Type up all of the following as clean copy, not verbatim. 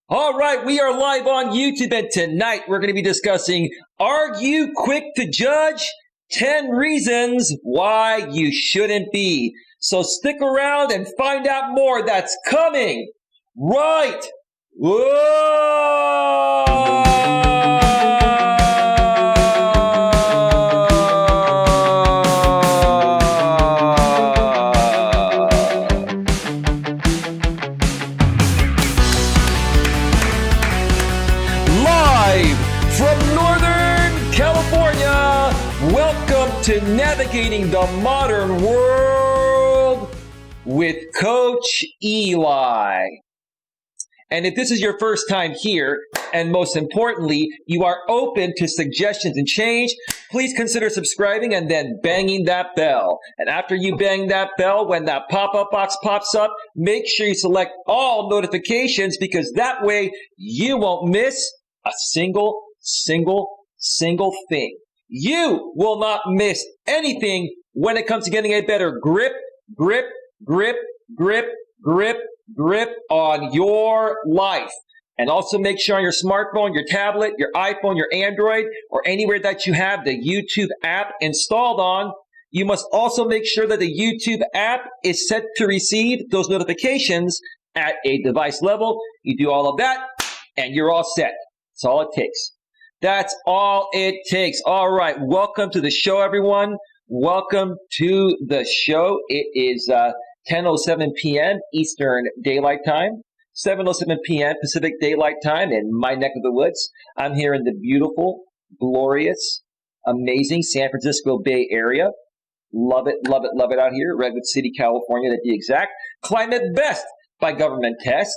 All right, we are live on YouTube, and tonight we're going to be discussing, are you quick to judge? 10 reasons why you shouldn't be. So stick around and find out more. That's coming right. Whoa! From Northern California, welcome to Navigating the Modern World with Coach Eli. And if this is your first time here, and most importantly, you are open to suggestions and change, please consider subscribing and then banging that bell. And after you bang that bell, when that pop-up box pops up, make sure you select all notifications, because that way you won't miss a single thing. You will not miss anything when it comes to getting a better grip on your life. And also make sure on your smartphone, your tablet, your iPhone, your Android, or anywhere that you have the YouTube app installed on, you must also make sure that the YouTube app is set to receive those notifications at a device level. You do all of that, and you're all set. That's all it takes. That's all it takes. All right. Welcome to the show, everyone. Welcome to the show. It is 10:07 p.m. Eastern Daylight Time, 7:07 p.m. Pacific Daylight Time in my neck of the woods. I'm here in the beautiful, glorious, amazing San Francisco Bay Area. Love it out here. Redwood City, California, to be exact. Climate best by government test.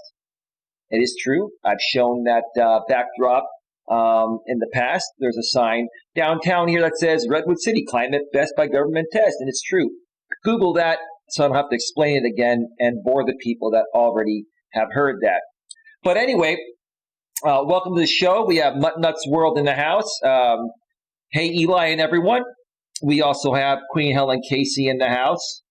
It is true. I've shown that backdrop in the past. There's a sign downtown here that says Redwood City, climate best by government test. And it's true. Google that so I don't have to explain it again and bore the people that already have heard that. But anyway, welcome to the show. We have Mutts World in the house. Hey, Eli and everyone. We also have Queen Helen Casey in the house.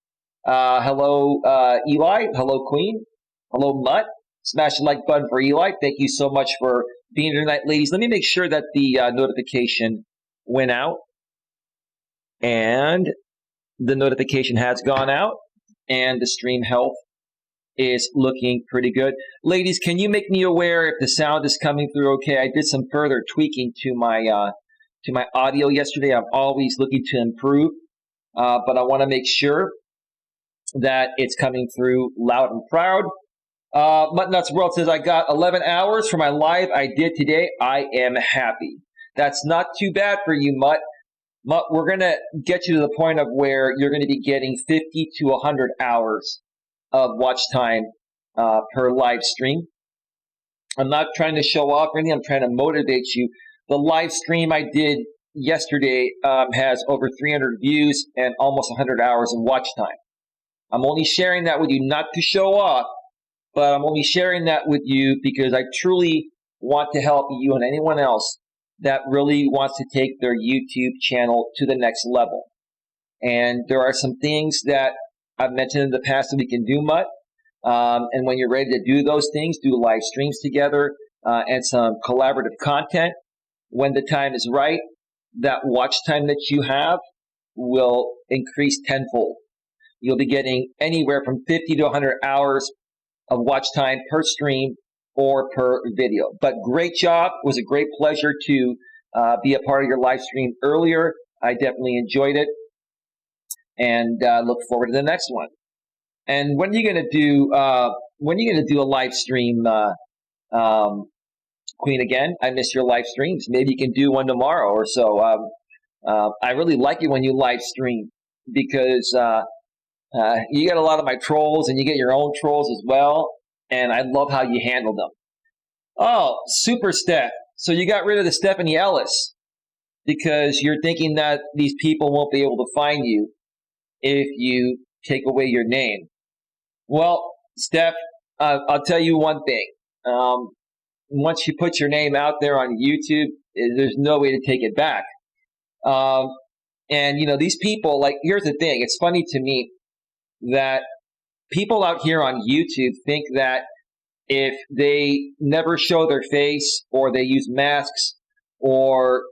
Hello, Eli. Hello, Queen. Hello, Mutt. Smash the like button for Eli. Thank you so much for being here tonight, ladies. Let me make sure that the notification went out. And the notification has gone out. And the stream health is looking pretty good. Ladies, can you make me aware if the sound is coming through okay? I did some further tweaking to my audio yesterday. I'm always looking to improve. But I want to make sure that it's coming through loud and proud. Mutts World says, I got 11 hours for my live I did today. I am happy. That's not too bad for you, Mutt. Mutt, we're going to get you to the point of where you're going to be getting 50 to 100 hours of watch time per live stream. I'm not trying to show off or anything. I'm trying to motivate you. The live stream I did yesterday has over 300 views and almost 100 hours of watch time. I'm only sharing that with you not to show off, but I'm only sharing that with you because I truly want to help you and anyone else that really wants to take their YouTube channel to the next level. And there are some things that I've mentioned in the past that we can do, Mutt. And when you're ready to do those things, do live streams together and some collaborative content. When the time is right, that watch time that you have will increase tenfold. You'll be getting anywhere from 50 to 100 hours of watch time per stream or per video. But great job. It was a great pleasure to be a part of your live stream earlier. I definitely enjoyed it and look forward to the next one. And when are you going to do a live stream, Queen, again? I miss your live streams. Maybe you can do one tomorrow or so. I really like it when you live stream because you get a lot of my trolls and you get your own trolls as well. And I love how you handle them. Oh, Superstep. So you got rid of the Stephanie Ellis because you're thinking that these people won't be able to find you if you take away your name. Well, Steph, I'll tell you one thing. Once you put your name out there on YouTube, there's no way to take it back. And, you know, these people, like, here's the thing. It's funny to me that people out here on YouTube think that if they never show their face, or they use masks, or,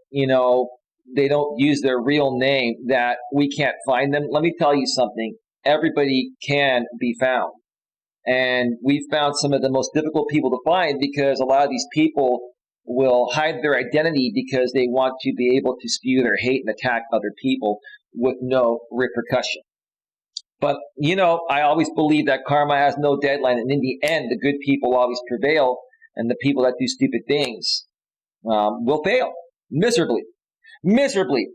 they don't use their real name, that we can't find them. Let me tell you something. Everybody can be found. And we've found some of the most difficult people to find, because a lot of these people will hide their identity because they want to be able to spew their hate and attack other people with no repercussion. But, I always believe that karma has no deadline, and in the end, the good people always prevail, and the people that do stupid things will fail miserably. Miserably.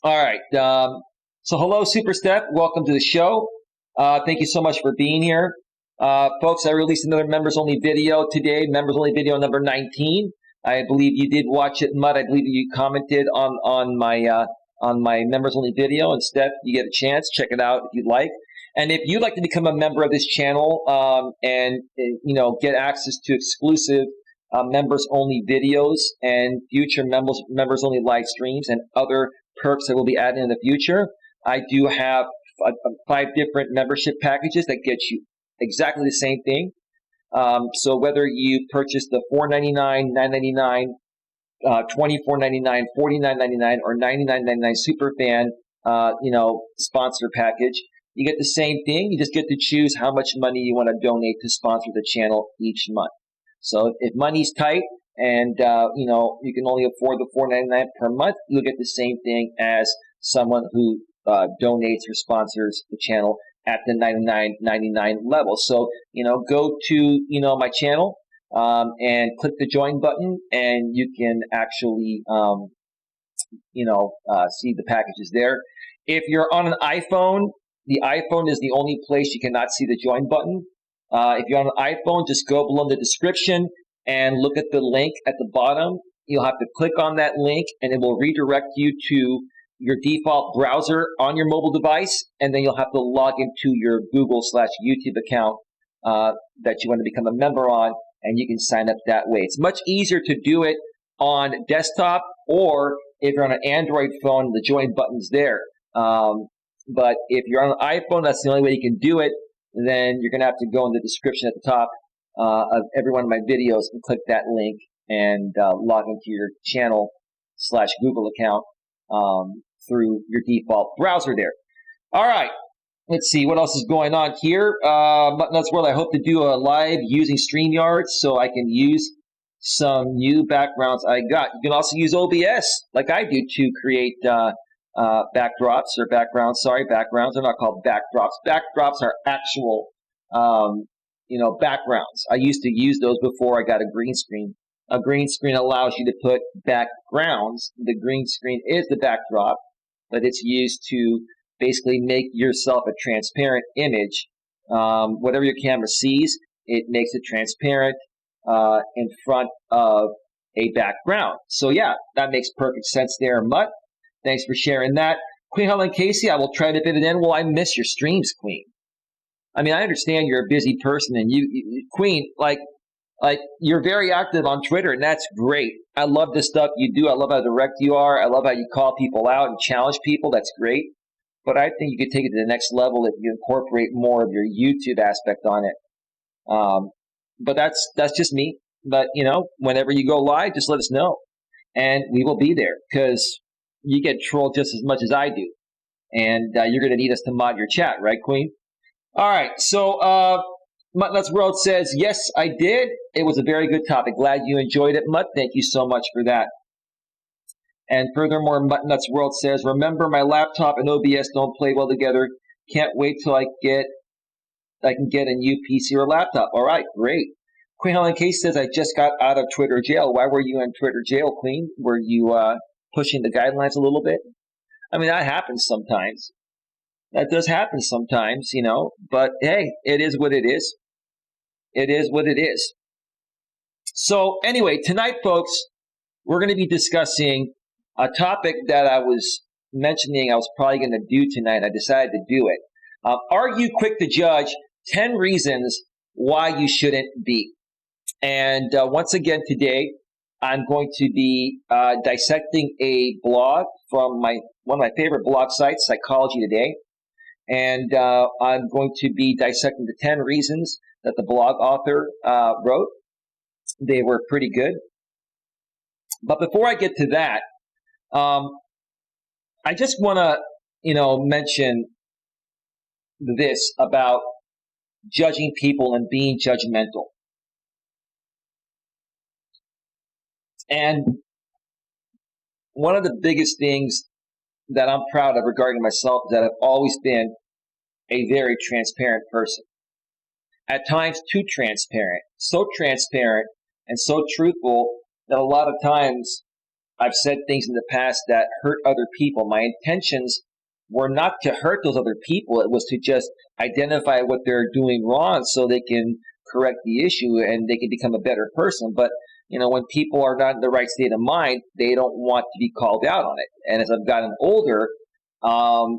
All right. So hello, Superstep. Welcome to the show. Thank you so much for being here. Folks, I released another members-only video today, members-only video number 19. I believe you did watch it, Mutt. I believe you commented on my members-only video. And Steph, you get a chance, check it out if you'd like. And if you'd like to become a member of this channel and get access to exclusive members-only videos and future members-only live streams and other perks that will be added in the future, I do have 5 different membership packages that get you exactly the same thing. So whether you purchase the $4.99, $9.99, $24.99, $49.99, or $99.99 Superfan, sponsor package, you get the same thing. You just get to choose how much money you want to donate to sponsor the channel each month. So if money's tight and you can only afford the $4.99 per month, you'll get the same thing as someone who donates or sponsors the channel at the $99.99 level. So, go to, my channel and click the join button, and you can actually, see the packages there. If you're on an iPhone, the iPhone is the only place you cannot see the join button. If you're on an iPhone, just go below the description and look at the link at the bottom. You'll have to click on that link, and it will redirect you to your default browser on your mobile device, and then you'll have to log into your Google/YouTube account that you want to become a member on, and you can sign up that way. It's much easier to do it on desktop, or if you're on an Android phone, the join button's there. But if you're on an iPhone, that's the only way you can do it. Then you're going to have to go in the description at the top of every one of my videos and click that link and log into your channel/Google account through your default browser there. All right. Let's see what else is going on here. Mutts World, I hope to do a live using StreamYard so I can use some new backgrounds I got. You can also use OBS like I do to create backdrops or backgrounds. Sorry, backgrounds are not called backdrops. Backdrops are actual, backgrounds. I used to use those before I got a green screen. A green screen allows you to put backgrounds. The green screen is the backdrop, but it's used to basically make yourself a transparent image. Whatever your camera sees, it makes it transparent in front of a background. So yeah, that makes perfect sense there, Mutt. Thanks for sharing that. Queen Helen Casey, I will try to fit it in. Well, I miss your streams, Queen. I mean, I understand you're a busy person, and you Queen, like you're very active on Twitter, and that's great. I love the stuff you do. I love how direct you are. I love how you call people out and challenge people. That's great. But I think you could take it to the next level if you incorporate more of your YouTube aspect on it. But that's just me. But, whenever you go live, just let us know. And we will be there, because you get trolled just as much as I do. And you're going to need us to mod your chat, right, Queen? All right. So Mutts World says, yes, I did. It was a very good topic. Glad you enjoyed it, Mutt. Thank you so much for that. And furthermore, Mutts World says, remember, my laptop and OBS don't play well together. Can't wait till I can get a new PC or laptop. All right, great. Queen Helen Case says, I just got out of Twitter jail. Why were you in Twitter jail, Queen? Were you pushing the guidelines a little bit? I mean, that happens sometimes. That does happen sometimes, But hey, it is what it is. It is what it is. So anyway, tonight, folks, we're going to be discussing a topic that I was mentioning I was probably going to do tonight. I decided to do it. Are you quick to judge? 10 reasons why you shouldn't be. And once again today, I'm going to be dissecting a blog from one of my favorite blog sites, Psychology Today. And I'm going to be dissecting the 10 reasons that the blog author wrote. They were pretty good. But before I get to that, I just want to, mention this about judging people and being judgmental. And one of the biggest things that I'm proud of regarding myself is that I've always been a very transparent person. At times too transparent, so transparent and so truthful that a lot of times I've said things in the past that hurt other people. My intentions were not to hurt those other people. It was to just identify what they're doing wrong so they can correct the issue and they can become a better person. But, when people are not in the right state of mind, they don't want to be called out on it. And as I've gotten older, I've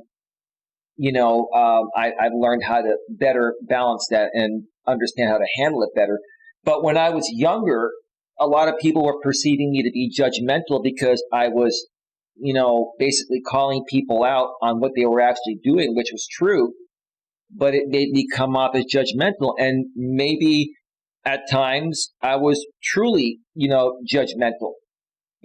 learned how to better balance that and understand how to handle it better. But when I was younger, a lot of people were perceiving me to be judgmental because I was, basically calling people out on what they were actually doing, which was true, but it made me come off as judgmental. And maybe at times I was truly, judgmental.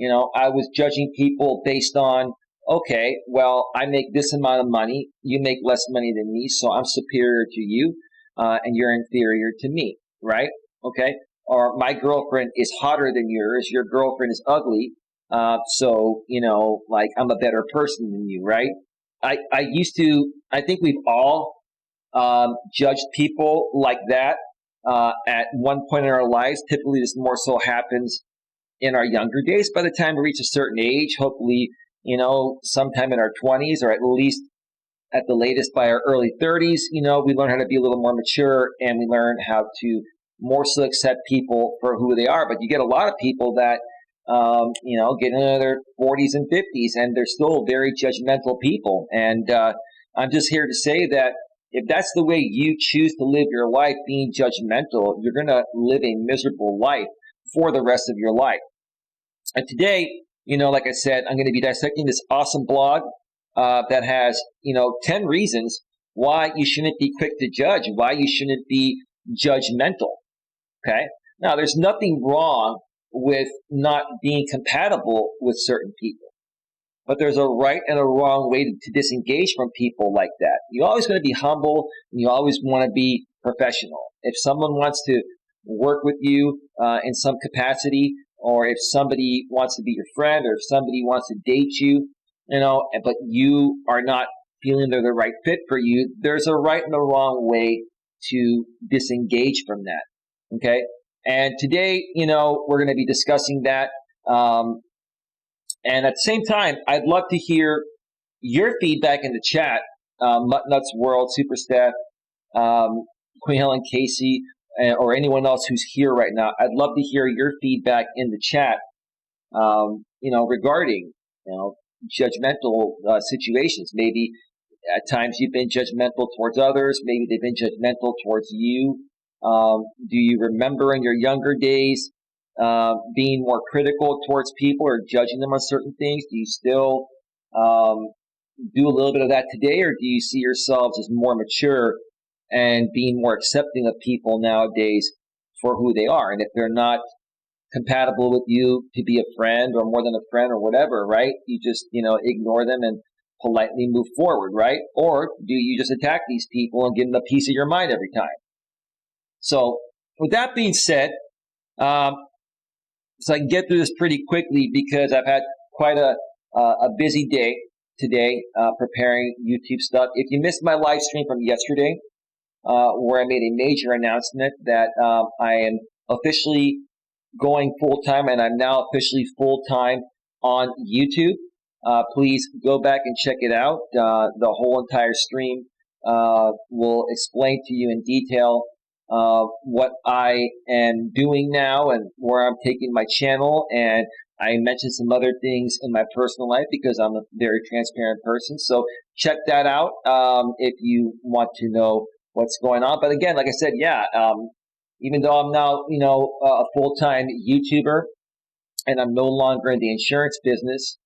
I was judging people based on, okay, well, I make this amount of money, you make less money than me, so I'm superior to you, and you're inferior to me, right? Okay. Or my girlfriend is hotter than yours, your girlfriend is ugly, so, I'm a better person than you, right? I think we've all judged people like that at one point in our lives. Typically, this more so happens in our younger days. By the time we reach a certain age, hopefully, sometime in our 20s or at least at the latest by our early 30s, we learn how to be a little more mature and we learn how to more so accept people for who they are. But you get a lot of people that, get into their 40s and 50s and they're still very judgmental people. And I'm just here to say that if that's the way you choose to live your life, being judgmental, you're going to live a miserable life for the rest of your life. And today, like I said, I'm going to be dissecting this awesome blog that has, 10 reasons why you shouldn't be quick to judge, why you shouldn't be judgmental. Okay. Now, there's nothing wrong with not being compatible with certain people, but there's a right and a wrong way to disengage from people like that. You're always going to be humble and you always want to be professional. If someone wants to work with you in some capacity, or if somebody wants to be your friend, or if somebody wants to date you, but you are not feeling they're the right fit for you, there's a right and a wrong way to disengage from that. Okay. And today, we're going to be discussing that. And at the same time, I'd love to hear your feedback in the chat. Mutts World, Superstep, Queen Helen Casey, or anyone else who's here right now. I'd love to hear your feedback in the chat, regarding, judgmental situations. Maybe at times you've been judgmental towards others. Maybe they've been judgmental towards you. Do you remember in your younger days being more critical towards people or judging them on certain things? Do you still do a little bit of that today, or do you see yourselves as more mature and being more accepting of people nowadays for who they are? And if they're not compatible with you to be a friend or more than a friend or whatever, right? You just, ignore them and politely move forward, right? Or do you just attack these people and give them a piece of your mind every time? So with that being said, so I can get through this pretty quickly because I've had quite a busy day today preparing YouTube stuff. If you missed my live stream from yesterday, where I made a major announcement that I am officially going full-time and I'm now officially full-time on YouTube, please go back and check it out. The whole entire stream will explain to you in detail what I am doing now and where I'm taking my channel. And I mentioned some other things in my personal life because I'm a very transparent person. So check that out if you want to know what's going on. But again, like I said, even though I'm now, a full-time YouTuber and I'm no longer in the insurance business,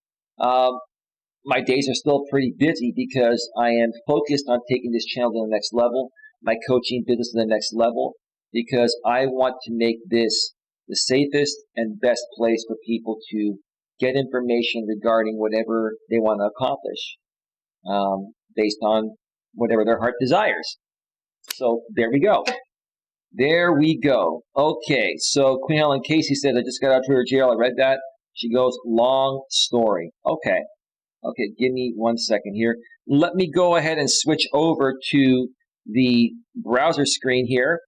my days are still pretty busy because I am focused on taking this channel to the next level, my coaching business to the next level, because I want to make this the safest and best place for people to get information regarding whatever they want to accomplish, based on whatever their heart desires. So there we go. There we go. Okay, so Queen Helen Casey said, I just got out to her jail. I read that. She goes, long story. Okay, give me 1 second here. Let me go ahead and switch over to the browser screen here.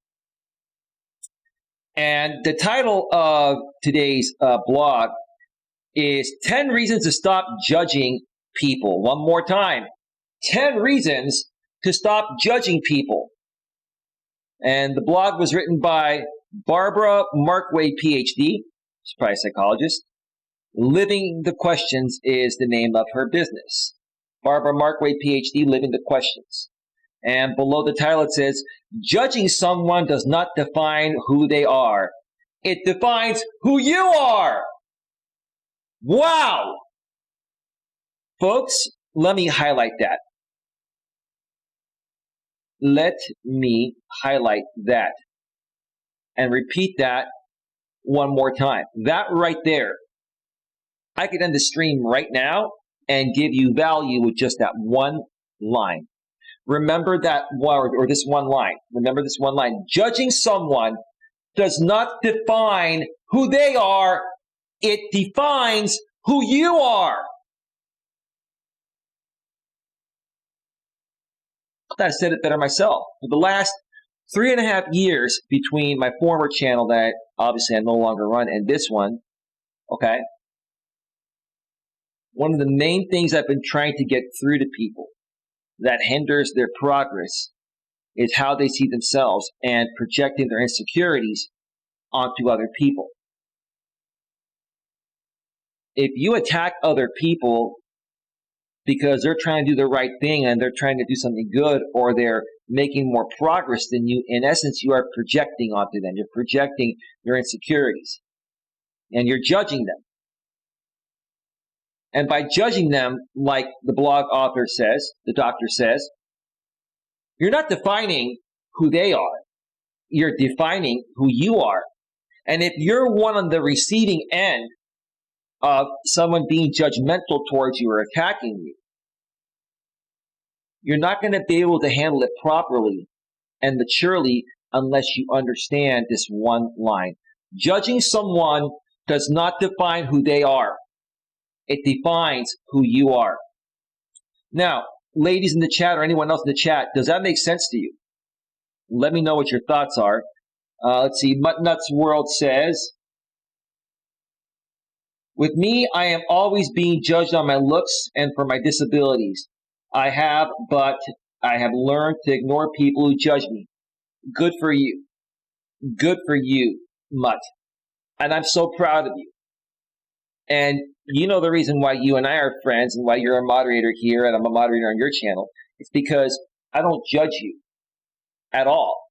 And the title of today's blog is 10 Reasons to Stop Judging People. One more time. 10 Reasons to Stop Judging People. And the blog was written by Barbara Markway, PhD. She's probably a psychologist. Living the Questions is the name of her business. Barbara Markway, PhD, Living the Questions. And below the title it says, judging someone does not define who they are. It defines who you are. Wow! Folks, let me highlight that. Let me highlight that. And repeat that one more time. That right there. I could end the stream right now and give you value with just that one line. Remember that word, or this one line. Remember this one line. Judging someone does not define who they are. It defines who you are. I said it better myself. For the last 3.5 years between my former channel that obviously I no longer run and this one, okay, one of the main things I've been trying to get through to people that hinders their progress is how they see themselves and projecting their insecurities onto other people. If you attack other people because they're trying to do the right thing and they're trying to do something good, or they're making more progress than you, in essence, you are projecting onto them. You're projecting your insecurities and you're judging them. And by judging them, like the blog author says, the doctor says, you're not defining who they are. You're defining who you are. And if you're one on the receiving end of someone being judgmental towards you or attacking you, you're not going to be able to handle it properly and maturely unless you understand this one line. Judging someone does not define who they are. It defines who you are. Now, ladies in the chat or anyone else in the chat, does that make sense to you? Let me know what your thoughts are. Let's see. Mutts World says, with me, I am always being judged on my looks and for my disabilities. But I have learned to ignore people who judge me. Good for you. Good for you, Mutt. And I'm so proud of you. And you know the reason why you and I are friends and why you're a moderator here and I'm a moderator on your channel. It's because I don't judge you at all.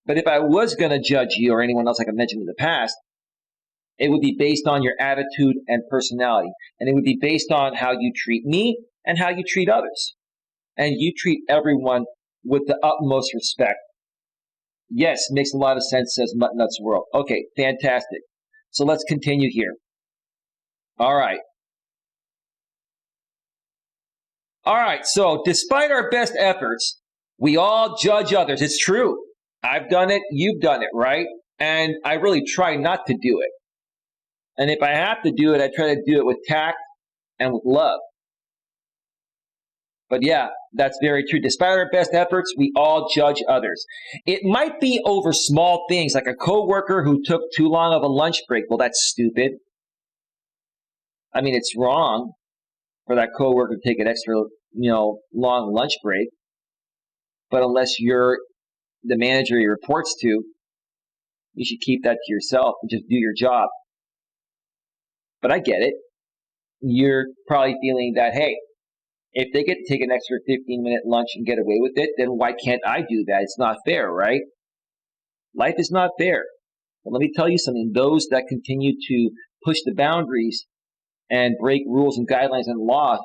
But if I was going to judge you or anyone else like I mentioned in the past, it would be based on your attitude and personality. And it would be based on how you treat me and how you treat others. And you treat everyone with the utmost respect. Yes, makes a lot of sense, says Mutts World. Okay, fantastic. So let's continue here. All right. All right, so despite our best efforts, we all judge others. It's true. I've done it. You've done it, right? And I really try not to do it. And if I have to do it, I try to do it with tact and with love. But yeah, that's very true. Despite our best efforts, we all judge others. It might be over small things, like a coworker who took too long of a lunch break. Well, that's stupid. I mean, it's wrong for that coworker to take an extra, long lunch break. But unless you're the manager he reports to, you should keep that to yourself and just do your job. But I get it. You're probably feeling that, hey, if they get to take an extra 15-minute lunch and get away with it, then why can't I do that? It's not fair, right? Life is not fair. But let me tell you something. Those that continue to push the boundaries and break rules and guidelines and law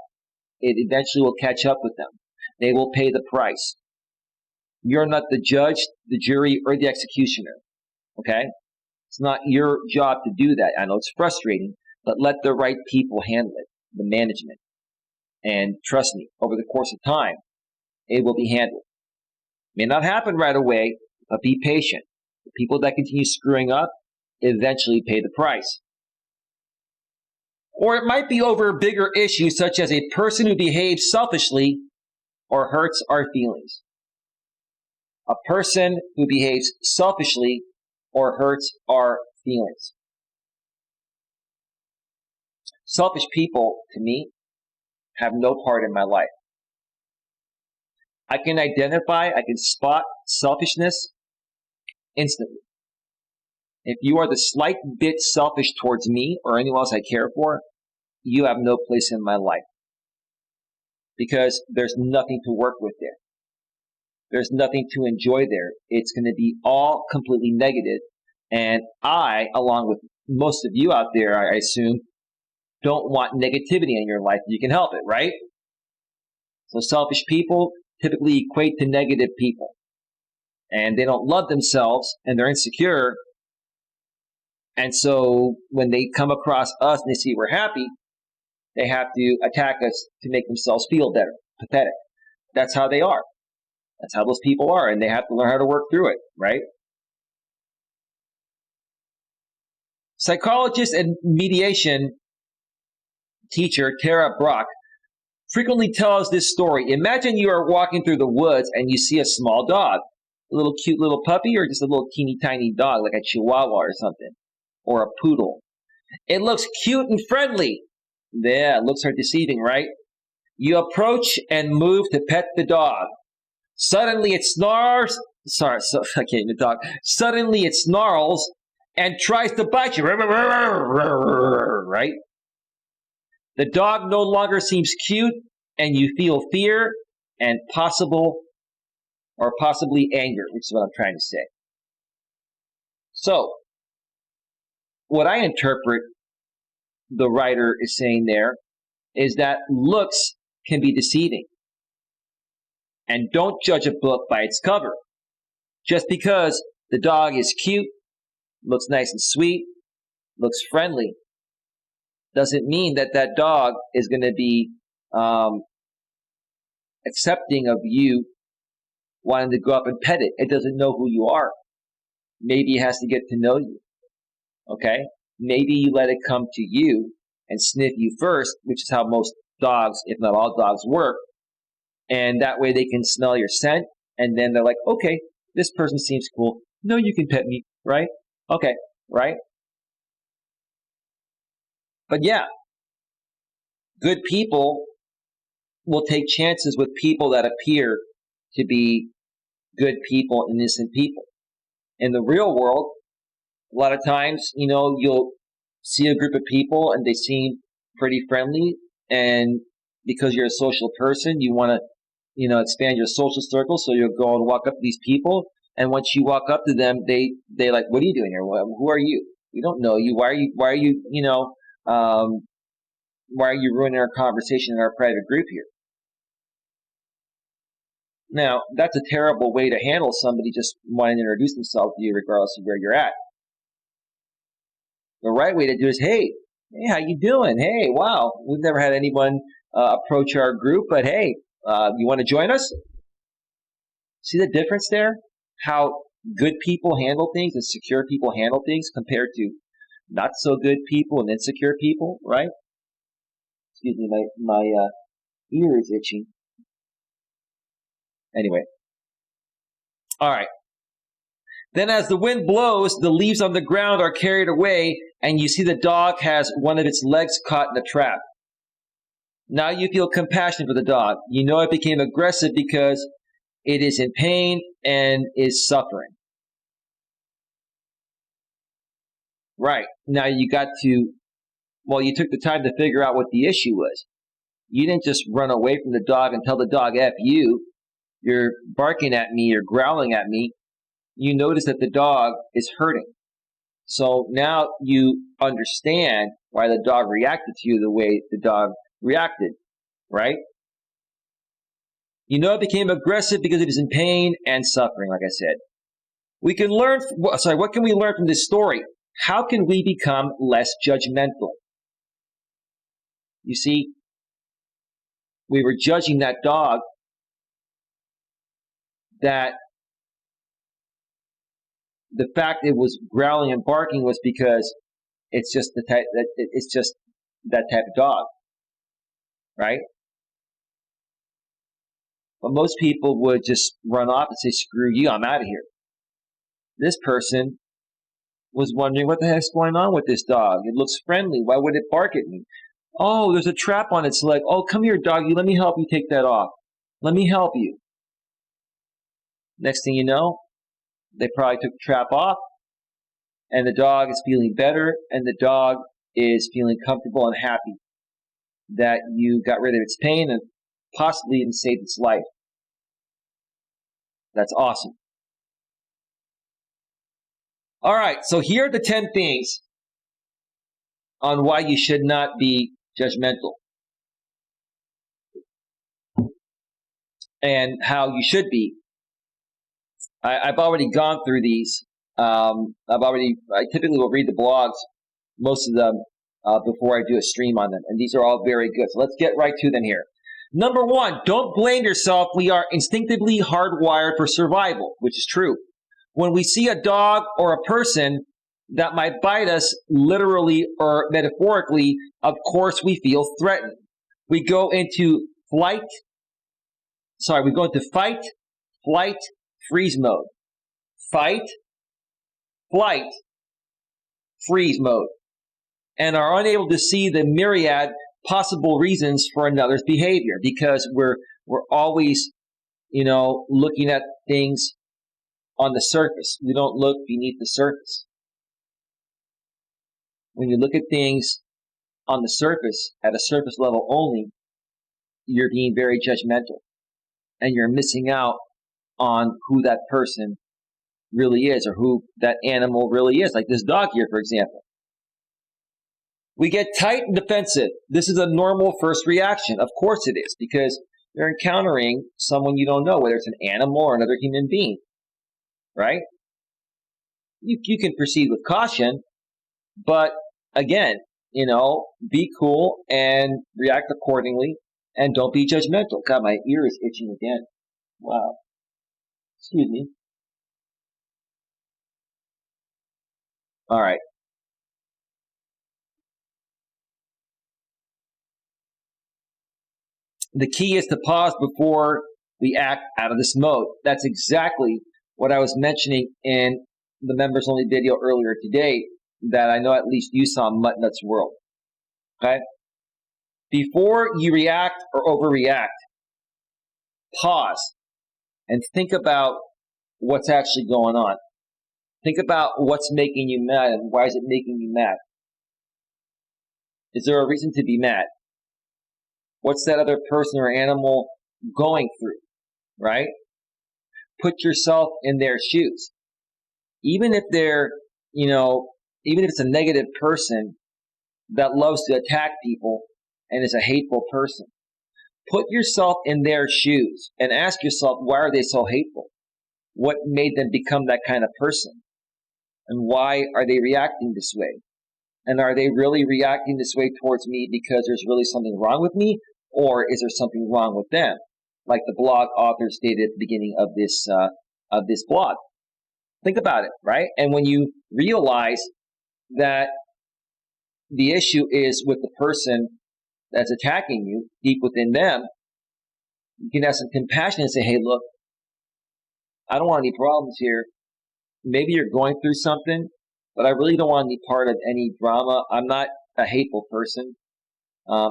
it eventually will catch up with them. They will pay the price. You're not the judge, the jury, or the executioner. Okay? It's not your job to do that. I know it's frustrating, but let the right people handle it, the management. And trust me, over the course of time, it will be handled. May not happen right away, but be patient. The people that continue screwing up eventually pay the price. Or it might be over bigger issues such as a person who behaves selfishly or hurts our feelings. A person who behaves selfishly or hurts our feelings. Selfish people, to me, have no part in my life. I can identify, I can spot selfishness instantly. If you are the slight bit selfish towards me or anyone else I care for, you have no place in my life. Because there's nothing to work with there. There's nothing to enjoy there. It's going to be all completely negative. And I, along with most of you out there, I assume, don't want negativity in your life. You can help it, right? So selfish people typically equate to negative people. And they don't love themselves and they're insecure. And so when they come across us and they see we're happy, they have to attack us to make themselves feel better, pathetic. That's how they are. That's how those people are, and they have to learn how to work through it, right? Psychologist and mediation teacher Tara Brock frequently tells this story. Imagine you are walking through the woods and you see a small dog, a little cute little puppy, or just a little teeny tiny dog like a chihuahua or something, or a poodle. It looks cute and friendly. Yeah, looks are deceiving, right? You approach and move to pet the dog. Suddenly it snarls. I can't even talk. Suddenly it snarls and tries to bite you. Right? The dog no longer seems cute, and you feel fear and possibly anger, which is what I'm trying to say. So, what I interpret the writer is saying there is that looks can be deceiving. And don't judge a book by its cover. Just because the dog is cute, looks nice and sweet, looks friendly, doesn't mean that that dog is going to be accepting of you wanting to go up and pet it. It doesn't know who you are. Maybe it has to get to know you. Okay? Maybe you let it come to you and sniff you first, which is how most dogs, if not all dogs, work. And that way they can smell your scent, and then they're like, okay, this person seems cool. No, you can pet me, right? Okay, right? But yeah, good people will take chances with people that appear to be good people, innocent people. In the real world, a lot of times, you'll see a group of people and they seem pretty friendly, and because you're a social person, you want to expand your social circle, so you'll go and walk up to these people, and once you walk up to them, they like, what are you doing here? Who are you? We don't know you. Why are you ruining our conversation in our private group here? Now, that's a terrible way to handle somebody just wanting to introduce themselves to you regardless of where you're at. The right way to do is, hey, how you doing? Hey, wow, we've never had anyone approach our group, but hey, you want to join us? See the difference there? How good people handle things and secure people handle things compared to not so good people and insecure people, right? Excuse me, my ear is itching. Anyway. All right. Then as the wind blows, the leaves on the ground are carried away, and you see the dog has one of its legs caught in a trap. Now you feel compassion for the dog. You know it became aggressive because it is in pain and is suffering. Right. Now you took the time to figure out what the issue was. You didn't just run away from the dog and tell the dog, F you. You're barking at me, you're growling at me. You notice that the dog is hurting. So now you understand why the dog reacted to you the way the dog reacted. right? You know it became aggressive because it is in pain and suffering, like I said. What can we learn from this story? How can we become less judgmental? You see, we were judging that dog that the fact it was growling and barking was because it's just that type of dog, right? But most people would just run off and say, screw you, I'm out of here. This person was wondering, what the heck's going on with this dog? It looks friendly. Why would it bark at me? Oh, there's a trap on its leg. Oh, come here, doggy. Let me help you take that off. Let me help you. Next thing you know, they probably took the trap off, and the dog is feeling better, and the dog is feeling comfortable and happy that you got rid of its pain and possibly even saved its life. That's awesome. All right, so here are the 10 things on why you should not be judgmental and how you should be. I've already gone through these. I typically will read the blogs, most of them, before I do a stream on them, and these are all very good. So let's get right to them here. Number 1, don't blame yourself. We are instinctively hardwired for survival, which is true. When we see a dog or a person that might bite us, literally or metaphorically, of course we feel threatened. We go into fight, flight, freeze mode. Fight, flight, freeze mode. And are unable to see the myriad possible reasons for another's behavior because we're always, looking at things on the surface. We don't look beneath the surface. When you look at things on the surface, at a surface level only, you're being very judgmental. And you're missing out on who that person really is or who that animal really is, like this dog here, for example. We get tight and defensive. This is a normal first reaction. Of course it is, because you're encountering someone you don't know, whether it's an animal or another human being, right? You can proceed with caution, but again, be cool and react accordingly, and don't be judgmental. God, my ear is itching again. Wow. Excuse me. All right. The key is to pause before we act out of this mode. That's exactly what I was mentioning in the members only video earlier today that I know at least you saw in Mutts World. Okay? Before you react or overreact, pause and think about what's actually going on. Think about what's making you mad and why is it making you mad? Is there a reason to be mad? What's that other person or animal going through, right? Put yourself in their shoes. Even if they're, even if it's a negative person that loves to attack people and is a hateful person, put yourself in their shoes and ask yourself, why are they so hateful? What made them become that kind of person? And why are they reacting this way? And are they really reacting this way towards me because there's really something wrong with me? Or is there something wrong with them? Like the blog author stated at the beginning of this blog. Think about it, right? And when you realize that the issue is with the person that's attacking you, deep within them, you can have some compassion and say, hey, look, I don't want any problems here. Maybe you're going through something, but I really don't want any part of any drama. I'm not a hateful person.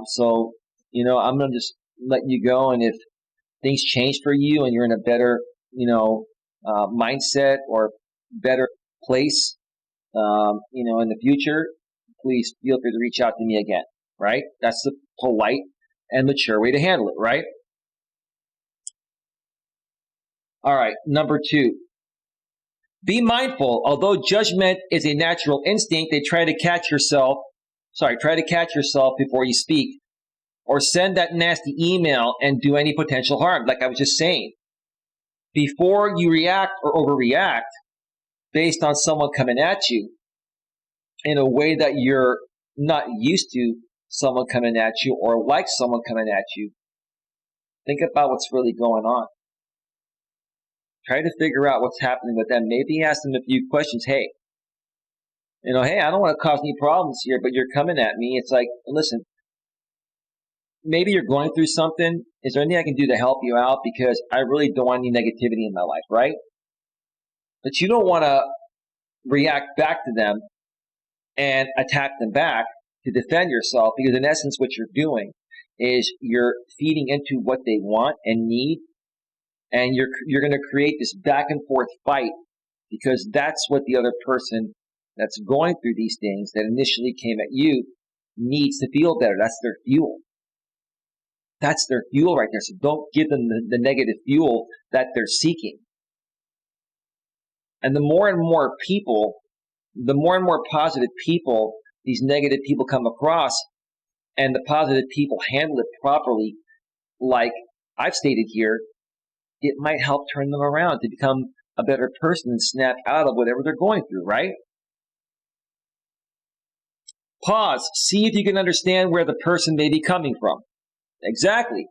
So, I'm going to just let you go. And if things change for you and you're in a better, mindset or better place, in the future, please feel free to reach out to me again, right? That's the polite and mature way to handle it, right? All right, number 2. Be mindful. Although judgment is a natural instinct, try to catch yourself before you speak. or send that nasty email and do any potential harm. Like I was just saying, before you react or overreact based on someone coming at you in a way that you're not used to someone coming at you or like someone coming at you, think about what's really going on. Try to figure out what's happening with them. Maybe ask them a few questions. Hey, hey, I don't want to cause any problems here, but you're coming at me. It's like, listen, maybe you're going through something. Is there anything I can do to help you out? Because I really don't want any negativity in my life, right? But you don't want to react back to them and attack them back to defend yourself, because in essence what you're doing is you're feeding into what they want and need, and you're going to create this back and forth fight, because that's what the other person that's going through these things that initially came at you needs to feel better. That's their fuel. That's their fuel right there. So don't give them the negative fuel that they're seeking. And the more and more positive people these negative people come across, and the positive people handle it properly, like I've stated here, it might help turn them around to become a better person and snap out of whatever they're going through, right? Pause. See if you can understand where the person may be coming from. Exactly.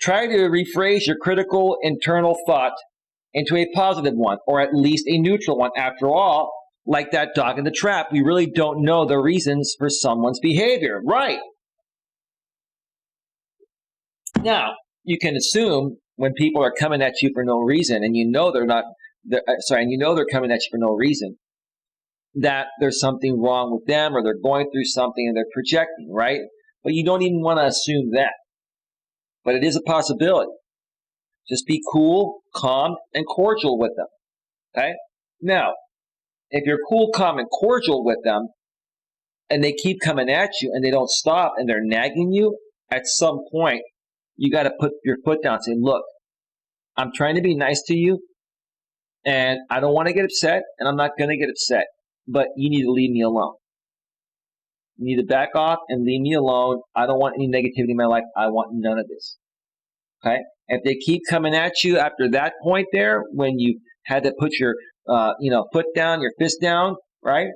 Try to rephrase your critical internal thought into a positive one, or at least a neutral one. After all, like that dog in the trap, we really don't know the reasons for someone's behavior. Right. Now, you can assume when people are coming at you for no reason, and you know they're coming at you for no reason, that there's something wrong with them, or they're going through something and they're projecting, right? But you don't even want to assume that. But it is a possibility. Just be cool, calm, and cordial with them. Okay? Now, if you're cool, calm, and cordial with them, and they keep coming at you and they don't stop and they're nagging you, at some point, you got to put your foot down and say, look, I'm trying to be nice to you, and I don't want to get upset, and I'm not going to get upset, but you need to leave me alone. You need to back off and leave me alone. I don't want any negativity in my life. I want none of this. Okay? If they keep coming at you after that point there, when you had to put your foot down, your fist down, right?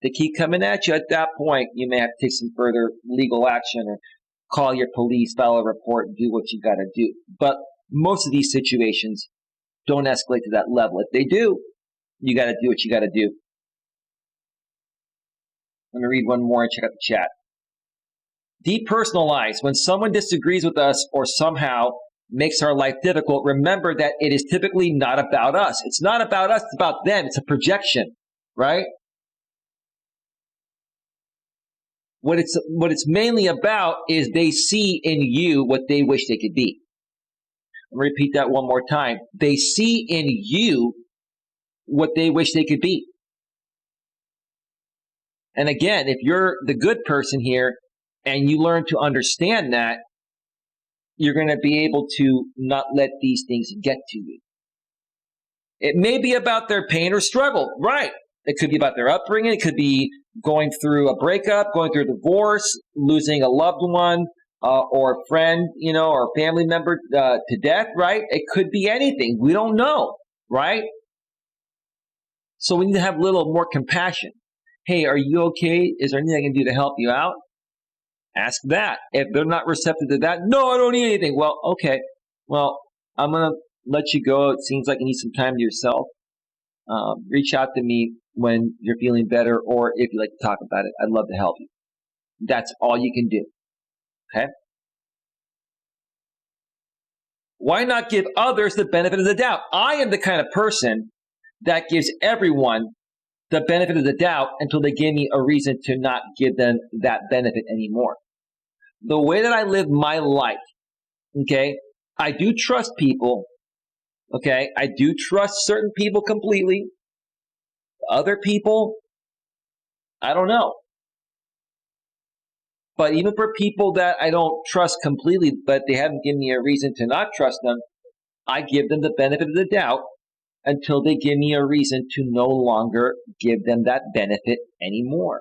They keep coming at you. At that point, you may have to take some further legal action, or call your police, file a report, and do what you got to do. But most of these situations don't escalate to that level. If they do, you got to do what you got to do. Let me read one more and check out the chat. Depersonalize. When someone disagrees with us or somehow makes our life difficult, remember that it is typically not about us. It's not about us, it's about them. It's a projection, right? What it's mainly about is they see in you what they wish they could be. Let me repeat that one more time. They see in you what they wish they could be. And again, if you're the good person here and you learn to understand that, you're going to be able to not let these things get to you. It may be about their pain or struggle, right? It could be about their upbringing. It could be going through a breakup, going through a divorce, losing a loved one, or a friend, or a family member to death, right? It could be anything. We don't know, right? So we need to have a little more compassion. Hey, are you okay? Is there anything I can do to help you out? Ask that. If they're not receptive to that, no, I don't need anything. Well, okay. Well, I'm going to let you go. It seems like you need some time to yourself. Reach out to me when you're feeling better, or if you'd like to talk about it, I'd love to help you. That's all you can do. Okay? Why not give others the benefit of the doubt? I am the kind of person that gives everyone the benefit of the doubt until they give me a reason to not give them that benefit anymore. The way that I live my life, okay, I do trust people, okay, I do trust certain people completely. Other people, I don't know. But even for people that I don't trust completely, but they haven't given me a reason to not trust them, I give them the benefit of the doubt until they give me a reason to no longer give them that benefit anymore.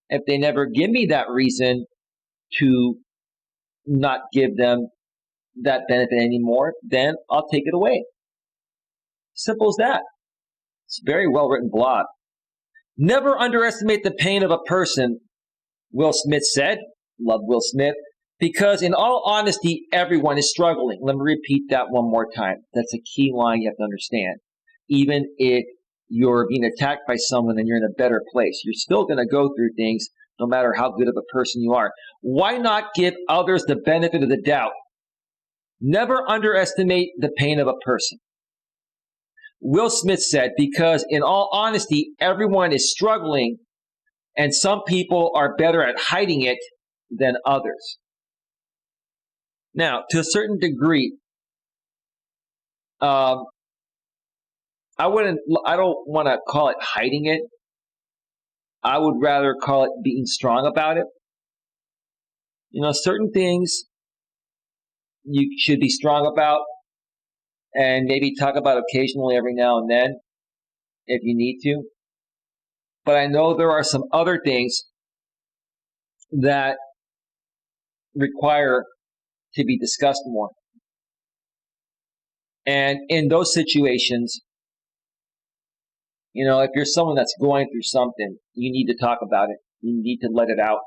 If they never give me that reason, to not give them that benefit anymore, then I'll take it away. Simple as that. It's a very well-written blog. Never underestimate the pain of a person, Will Smith said. Love Will Smith. Because in all honesty, everyone is struggling. Let me repeat that one more time. That's a key line you have to understand. Even if you're being attacked by someone and you're in a better place, you're still going to go through things no matter how good of a person you are. Why not give others the benefit of the doubt? Never underestimate the pain of a person. Will Smith said, because in all honesty, everyone is struggling and some people are better at hiding it than others. Now, to a certain degree, I don't want to call it hiding it. I would rather call it being strong about it. Certain things you should be strong about and maybe talk about occasionally every now and then if you need to. But I know there are some other things that require to be discussed more. And in those situations, if you're someone that's going through something, you need to talk about it. You need to let it out.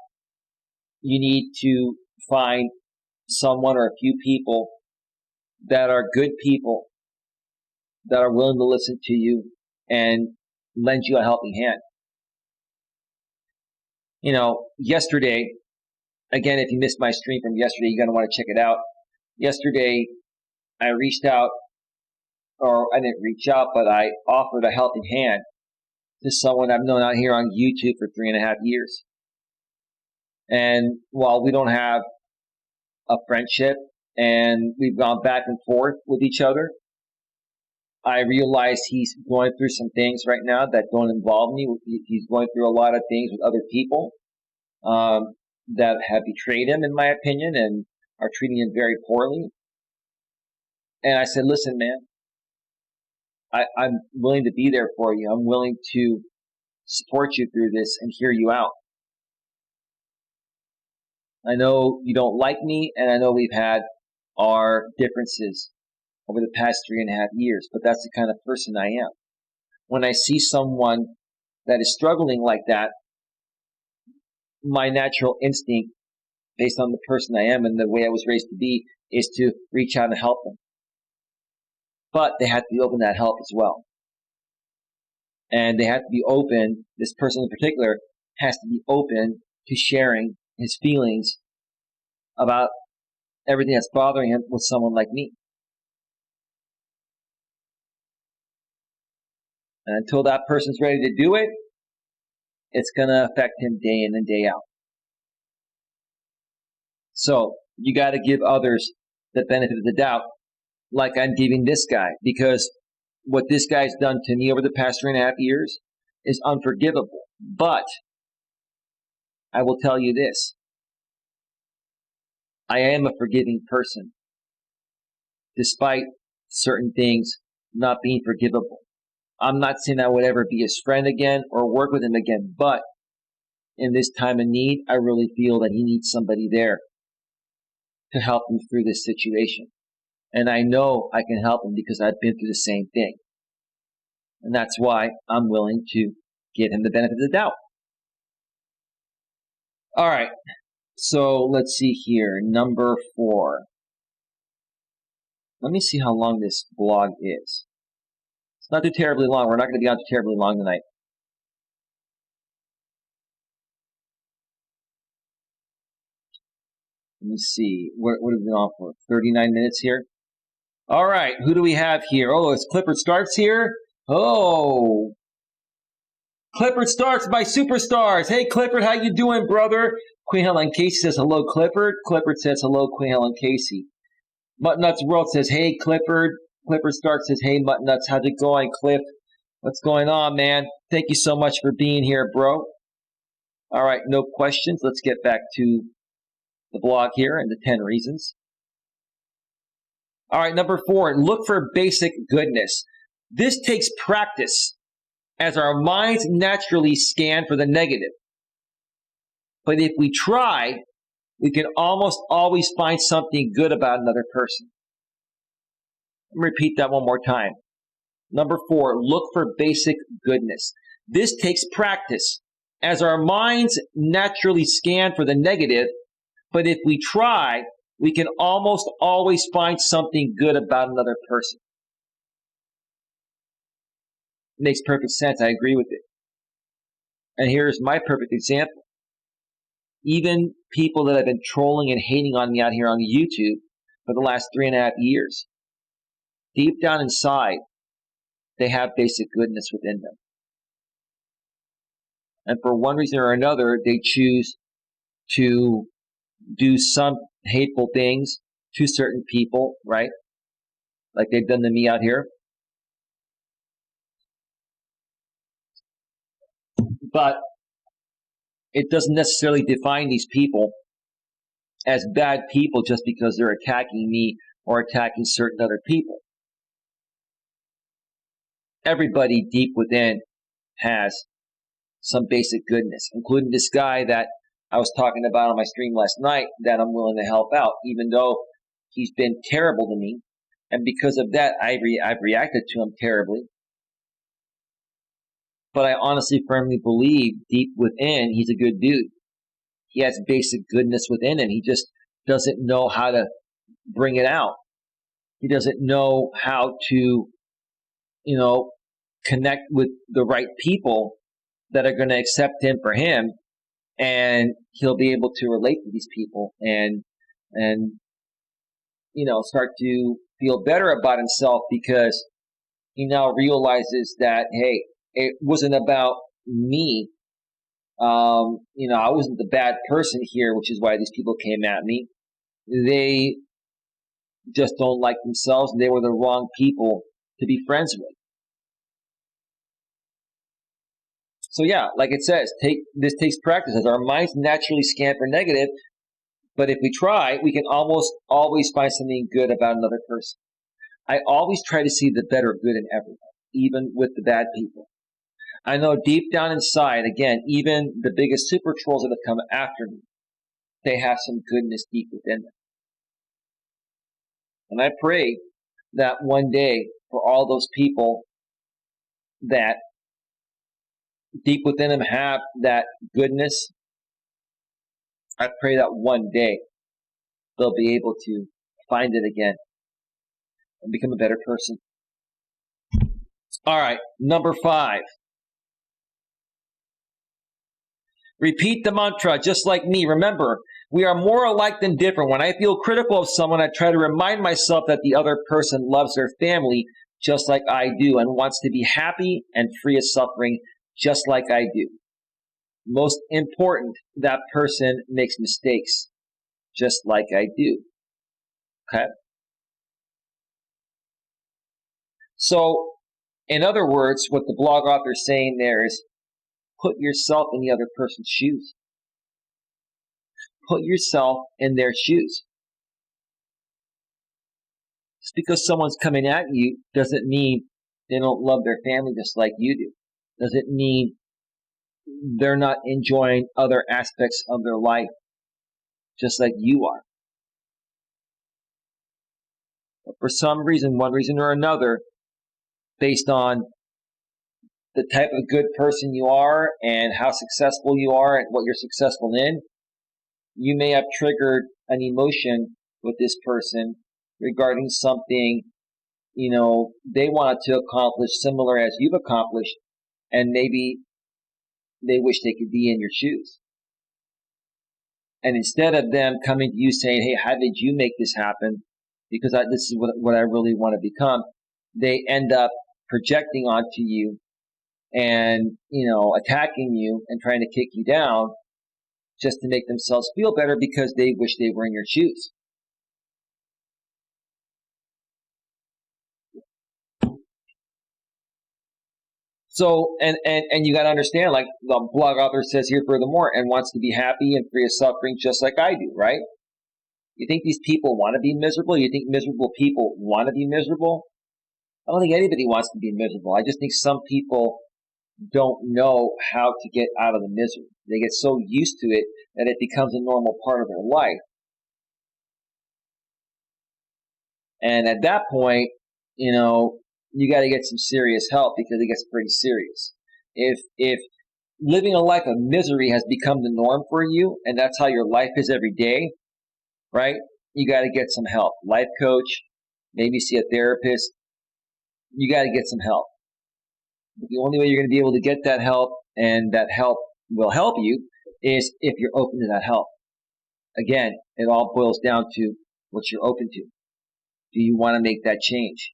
You need to find someone or a few people that are good people that are willing to listen to you and lend you a helping hand. Yesterday, again, if you missed my stream from yesterday, you're going to want to check it out. Yesterday, I reached out, or I didn't reach out, but I offered a helping hand to someone I've known out here on YouTube for 3.5 years. And while we don't have a friendship and we've gone back and forth with each other, I realize he's going through some things right now that don't involve me. He's going through a lot of things with other people that have betrayed him, in my opinion, and are treating him very poorly. And I said, listen, man, I'm willing to be there for you. I'm willing to support you through this and hear you out. I know you don't like me, and I know we've had our differences over the past 3.5 years, but that's the kind of person I am. When I see someone that is struggling like that, my natural instinct, based on the person I am and the way I was raised to be, is to reach out and help them. But they have to be open to that help as well. And they have to be open, this person in particular has to be open to sharing his feelings about everything that's bothering him with someone like me. And until that person's ready to do it, it's going to affect him day in and day out. So you got to give others the benefit of the doubt, like I'm giving this guy, because what this guy's done to me over the past 3.5 years is unforgivable. But I will tell you this. I am a forgiving person, despite certain things not being forgivable. I'm not saying I would ever be his friend again or work with him again, but in this time of need, I really feel that he needs somebody there to help him through this situation. And I know I can help him because I've been through the same thing. And that's why I'm willing to give him the benefit of the doubt. All right. So let's see here. Number 4. Let me see how long this blog is. It's not too terribly long. We're not going to be on too terribly long tonight. Let me see. What have we been on for? 39 minutes here. All right. Who do we have here? Oh, it's Clifford Starks here. Oh. Clifford Starks, my superstars. Hey, Clifford, how you doing, brother? Queen Helen Casey says, hello, Clifford. Clifford says, hello, Queen Helen Casey. Mutts World says, hey, Clifford. Clifford Starks says, hey, Mutts, how's it going, Cliff? What's going on, man? Thank you so much for being here, bro. All right, no questions. Let's get back to the blog here and the 10 reasons. All right, number 4, look for basic goodness. This takes practice, as our minds naturally scan for the negative. But if we try, we can almost always find something good about another person. Let me repeat that one more time. Number 4, look for basic goodness. This takes practice, as our minds naturally scan for the negative, but if we try, we can almost always find something good about another person. It makes perfect sense. I agree with it. And here's my perfect example. Even people that have been trolling and hating on me out here on YouTube for the last 3.5 years, deep down inside, they have basic goodness within them. And for one reason or another, they choose to do some hateful things to certain people, right? Like they've done to me out here. But it doesn't necessarily define these people as bad people just because they're attacking me or attacking certain other people. Everybody deep within has some basic goodness, including this guy that I was talking about on my stream last night that I'm willing to help out, even though he's been terrible to me. And because of that, I've reacted to him terribly. But I honestly, firmly believe deep within, he's a good dude. He has basic goodness within him. He just doesn't know how to bring it out. He doesn't know how to, connect with the right people that are going to accept him for him. And he'll be able to relate to these people and start to feel better about himself because he now realizes that, hey, it wasn't about me. I wasn't the bad person here, which is why these people came at me. They just don't like themselves, and they were the wrong people to be friends with. So yeah, like it says, this takes practice, as our minds naturally scan for negative, but if we try, we can almost always find something good about another person. I always try to see the better good in everyone, even with the bad people. I know deep down inside, again, even the biggest super trolls that have come after me, they have some goodness deep within them. And I pray that one day for all those people that deep within them have that goodness, I pray that one day they'll be able to find it again and become a better person. All right, number 5. Repeat the mantra just like me. Remember, we are more alike than different. When I feel critical of someone, I try to remind myself that the other person loves their family just like I do and wants to be happy and free of suffering just like I do. Most important, that person makes mistakes just like I do. Okay? So, in other words, what the blog author is saying there is put yourself in the other person's shoes. Put yourself in their shoes. Just because someone's coming at you doesn't mean they don't love their family just like you do. Doesn't mean they're not enjoying other aspects of their life just like you are. But for some reason, one reason or another, based on the type of good person you are and how successful you are and what you're successful in, you may have triggered an emotion with this person regarding something, they wanted to accomplish similar as you've accomplished, and maybe they wish they could be in your shoes. And instead of them coming to you saying, hey, how did you make this happen? Because this is what I really want to become, they end up projecting onto you and, attacking you and trying to kick you down just to make themselves feel better because they wish they were in your shoes. So, and you got to understand, like the blog author says here furthermore, and wants to be happy and free of suffering just like I do, right? You think these people want to be miserable? You think miserable people want to be miserable? I don't think anybody wants to be miserable. I just think some people don't know how to get out of the misery. They get so used to it that it becomes a normal part of their life. And at that point, you got to get some serious help because it gets pretty serious. If living a life of misery has become the norm for you and that's how your life is every day, right? You got to get some help. Life coach, maybe see a therapist. You got to get some help. But the only way you're going to be able to get that help and that help will help you is if you're open to that help. Again, it all boils down to what you're open to. Do you want to make that change?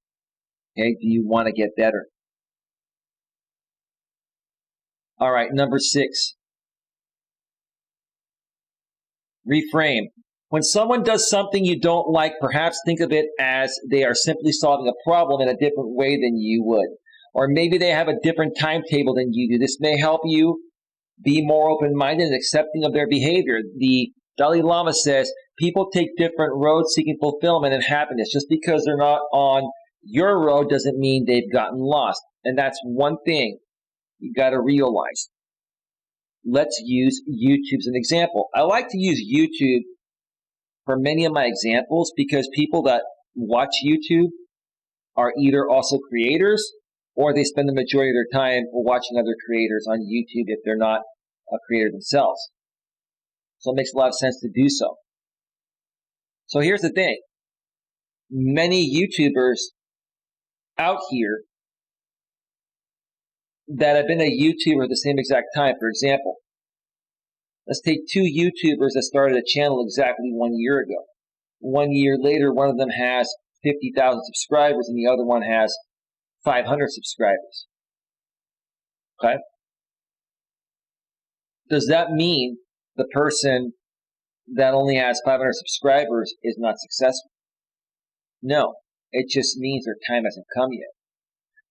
Okay, do you want to get better? All right, number 6. Reframe. When someone does something you don't like, perhaps think of it as they are simply solving a problem in a different way than you would. Or maybe they have a different timetable than you do. This may help you be more open-minded and accepting of their behavior. The Dalai Lama says, people take different roads seeking fulfillment and happiness. Just because they're not on your road doesn't mean they've gotten lost. And that's one thing you got to realize. Let's use YouTube as an example. I like to use YouTube for many of my examples because people that watch YouTube are either also creators or they spend the majority of their time watching other creators on YouTube if they're not a creator themselves. So it makes a lot of sense to do so. So here's the thing. Many YouTubers out here that have been a YouTuber at the same exact time, for example, let's take 2 YouTubers that started a channel exactly 1 year ago. 1 year later, one of them has 50,000 subscribers and the other one has 500 subscribers. Okay? Does that mean the person that only has 500 subscribers is not successful? No. It just means their time hasn't come yet.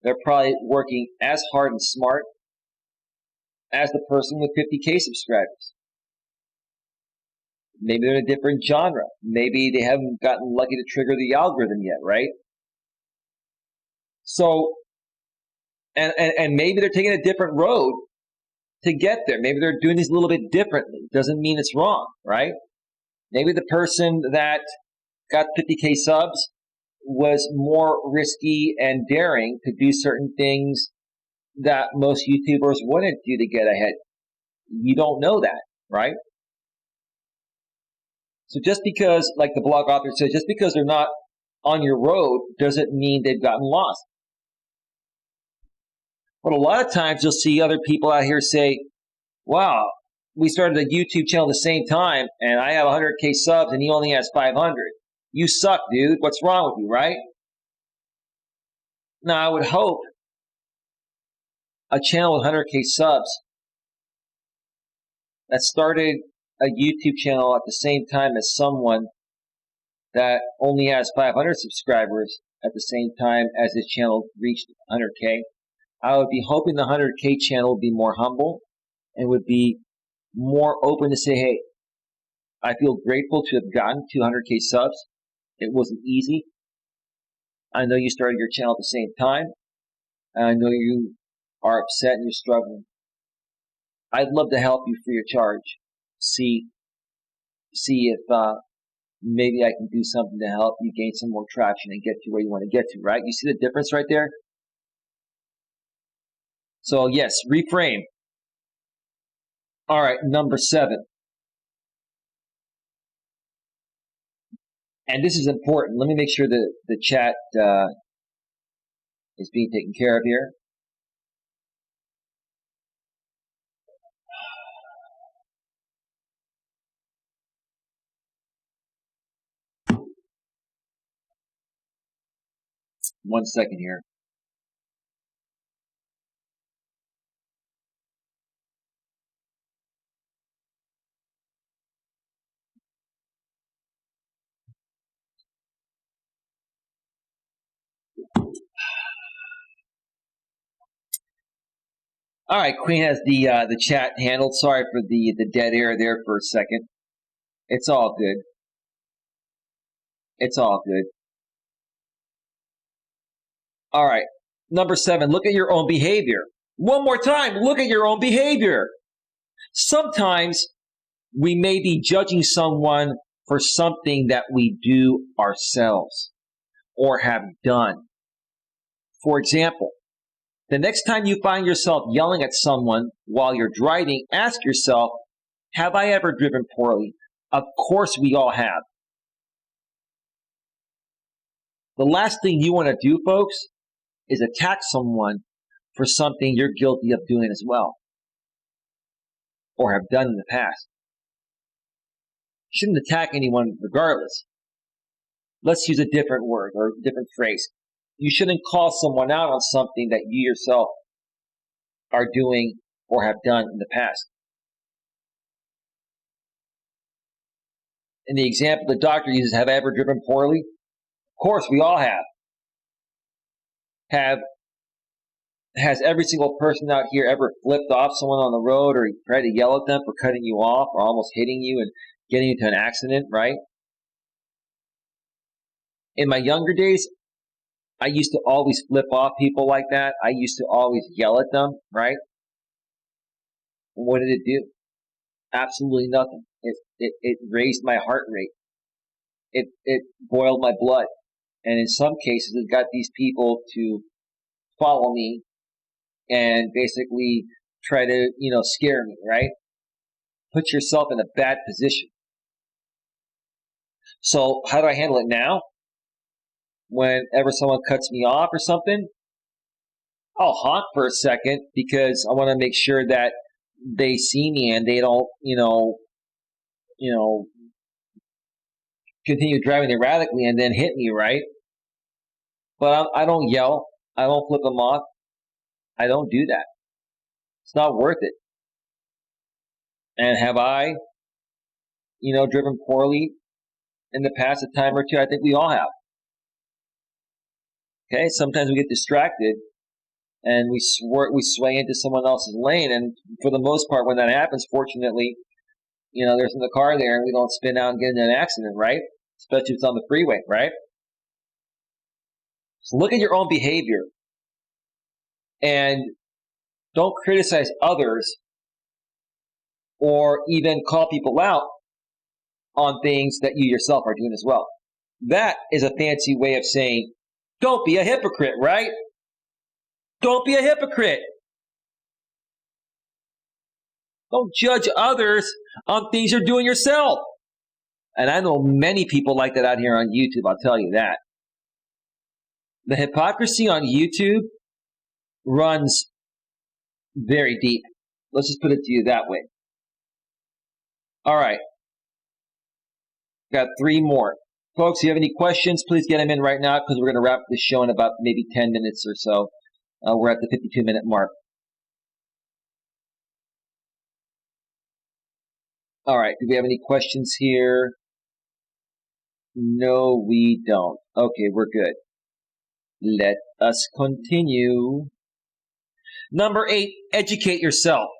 They're probably working as hard and smart as the person with 50K subscribers. Maybe they're in a different genre. Maybe they haven't gotten lucky to trigger the algorithm yet, right? So, and maybe they're taking a different road to get there. Maybe they're doing this a little bit differently. Doesn't mean it's wrong, right? Maybe the person that got 50K subs was more risky and daring to do certain things that most YouTubers wouldn't do to get ahead. You don't know that, right? So just because, like the blog author said, just because they're not on your road doesn't mean they've gotten lost. But a lot of times you'll see other people out here say, wow, we started a YouTube channel at the same time and I have 100K subs and he only has 500. You suck, dude. What's wrong with you, right? Now, I would hope a channel with 100K subs that started a YouTube channel at the same time as someone that only has 500 subscribers at the same time as his channel reached 100K. I would be hoping the 100K channel would be more humble and would be more open to say, hey, I feel grateful to have gotten 200K subs. It wasn't easy. I know you started your channel at the same time. And I know you are upset and you're struggling. I'd love to help you free of charge. See if maybe I can do something to help you gain some more traction and get to where you want to get to, right? You see the difference right there? So yes, reframe. All right, number 7. And this is important. Let me make sure that the chat is being taken care of here. One second here. All right, Queen has the chat handled. Sorry for the dead air there for a second. It's all good. It's all good. All right, number 7. Look at your own behavior. One more time, look at your own behavior. Sometimes we may be judging someone for something that we do ourselves or have done. For example, the next time you find yourself yelling at someone while you're driving, ask yourself, have I ever driven poorly? Of course we all have. The last thing you want to do, folks, is attack someone for something you're guilty of doing as well or have done in the past. You shouldn't attack anyone regardless. Let's use a different word or a different phrase. You shouldn't call someone out on something that you yourself are doing or have done in the past. In the example the doctor uses, have I ever driven poorly? Of course, we all have. Has every single person out here ever flipped off someone on the road or tried to yell at them for cutting you off or almost hitting you and getting into an accident, right? In my younger days, I used to always flip off people like that. I used to always yell at them, right? And what did it do? Absolutely nothing. It raised my heart rate. It boiled my blood. And in some cases, it got these people to follow me and basically try to, scare me, right? Put yourself in a bad position. So how do I handle it now? Whenever someone cuts me off or something, I'll honk for a second because I want to make sure that they see me and they don't, continue driving erratically and then hit me, right? But I don't yell. I don't flip them off. I don't do that. It's not worth it. And have I, driven poorly in the past a time or two? I think we all have. Okay, sometimes we get distracted and we sway into someone else's lane. And for the most part, when that happens, fortunately, there's in the car there and we don't spin out and get in an accident, right? Especially if it's on the freeway, right? So look at your own behavior and don't criticize others or even call people out on things that you yourself are doing as well. That is a fancy way of saying, don't be a hypocrite, right? Don't be a hypocrite. Don't judge others on things you're doing yourself. And I know many people like that out here on YouTube, I'll tell you that. The hypocrisy on YouTube runs very deep. Let's just put it to you that way. All right. Got 3 more. Folks, if you have any questions, please get them in right now because we're going to wrap this show in about maybe 10 minutes or so. We're at the 52-minute mark. All right. Do we have any questions here? No, we don't. Okay, we're good. Let us continue. Number 8, educate yourself.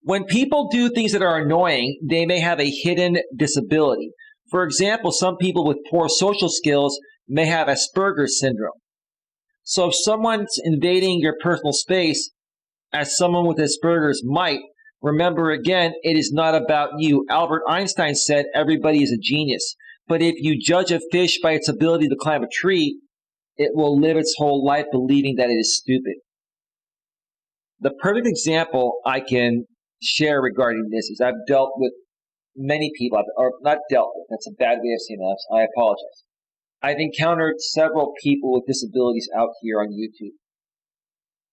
When people do things that are annoying, they may have a hidden disability. For example, some people with poor social skills may have Asperger's syndrome. So if someone's invading your personal space, as someone with Asperger's might, remember again, it is not about you. Albert Einstein said everybody is a genius. But if you judge a fish by its ability to climb a tree, it will live its whole life believing that it is stupid. The perfect example I can share regarding this is I've dealt with many people, or not dealt with, that's a bad way of saying that, I apologize. I've encountered several people with disabilities out here on YouTube.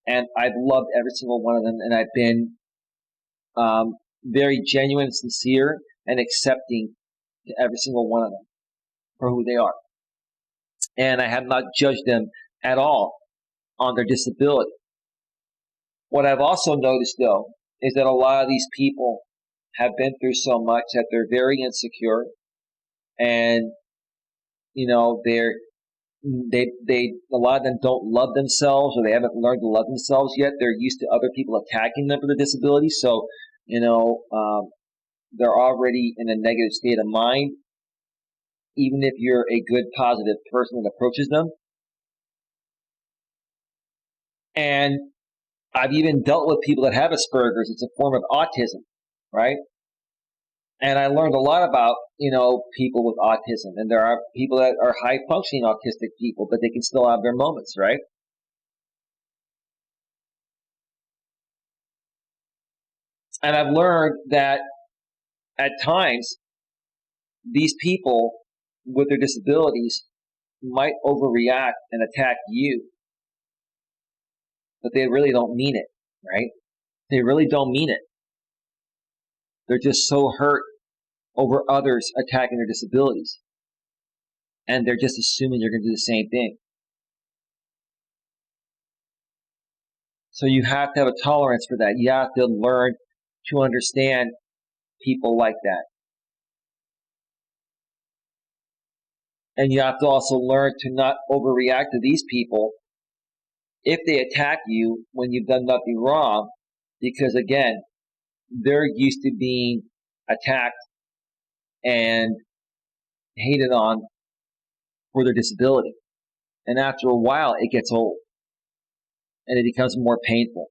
And I've loved every single one of them, and I've been very genuine, sincere, and accepting to every single one of them for who they are. And I have not judged them at all on their disability. What I've also noticed, though, is that a lot of these people have been through so much that they're very insecure, and a lot of them don't love themselves, or they haven't learned to love themselves yet. They're used to other people attacking them for the disability, so they're already in a negative state of mind, even if you're a good, positive person that approaches them. And I've even dealt with people that have Asperger's. It's a form of autism, right? And I learned a lot about, people with autism. And there are people that are high functioning autistic people, but they can still have their moments, right? And I've learned that at times, these people with their disabilities might overreact and attack you, but they really don't mean it, right? They really don't mean it. They're just so hurt over others attacking their disabilities. And they're just assuming you're going to do the same thing. So you have to have a tolerance for that. You have to learn to understand people like that. And you have to also learn to not overreact to these people if they attack you when you've done nothing wrong, because again, they're used to being attacked and hated on for their disability. And after a while, it gets old and it becomes more painful.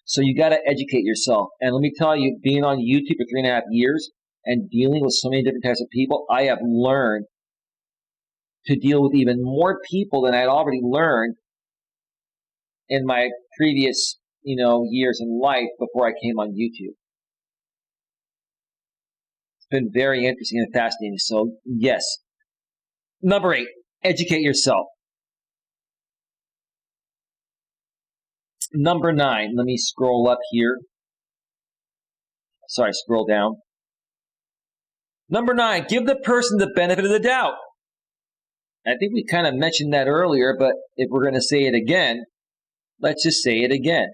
So you got to educate yourself. And let me tell you, being on YouTube for 3.5 years and dealing with so many different types of people, I have learned to deal with even more people than I'd already learned in my previous, years in life before I came on YouTube. It's been very interesting and fascinating. So yes. Number 8, educate yourself. Number 9, let me scroll up here. Sorry, scroll down. Number 9, give the person the benefit of the doubt. I think we kind of mentioned that earlier, but if we're going to say it again, let's just say it again.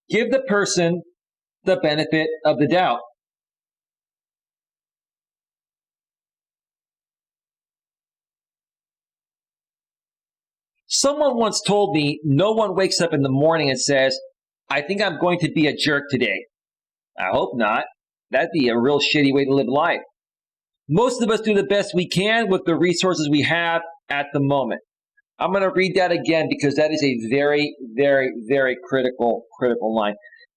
Give the person the benefit of the doubt. Someone once told me no one wakes up in the morning and says, I think I'm going to be a jerk today. I hope not. That'd be a real shitty way to live life. Most of us do the best we can with the resources we have at the moment. I'm going to read that again because that is a very, very, very critical line.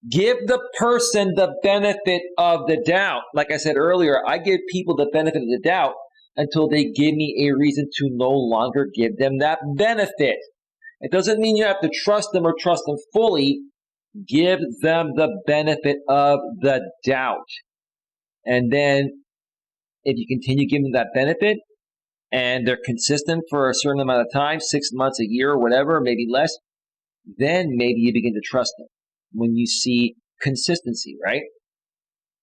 Give the person the benefit of the doubt. Like I said earlier, I give people the benefit of the doubt until they give me a reason to no longer give them that benefit. It doesn't mean you have to trust them or trust them fully. Give them the benefit of the doubt. And then if you continue giving them that benefit and they're consistent for a certain amount of time, 6 months, a year, or whatever, maybe less, then maybe you begin to trust them when you see consistency, right?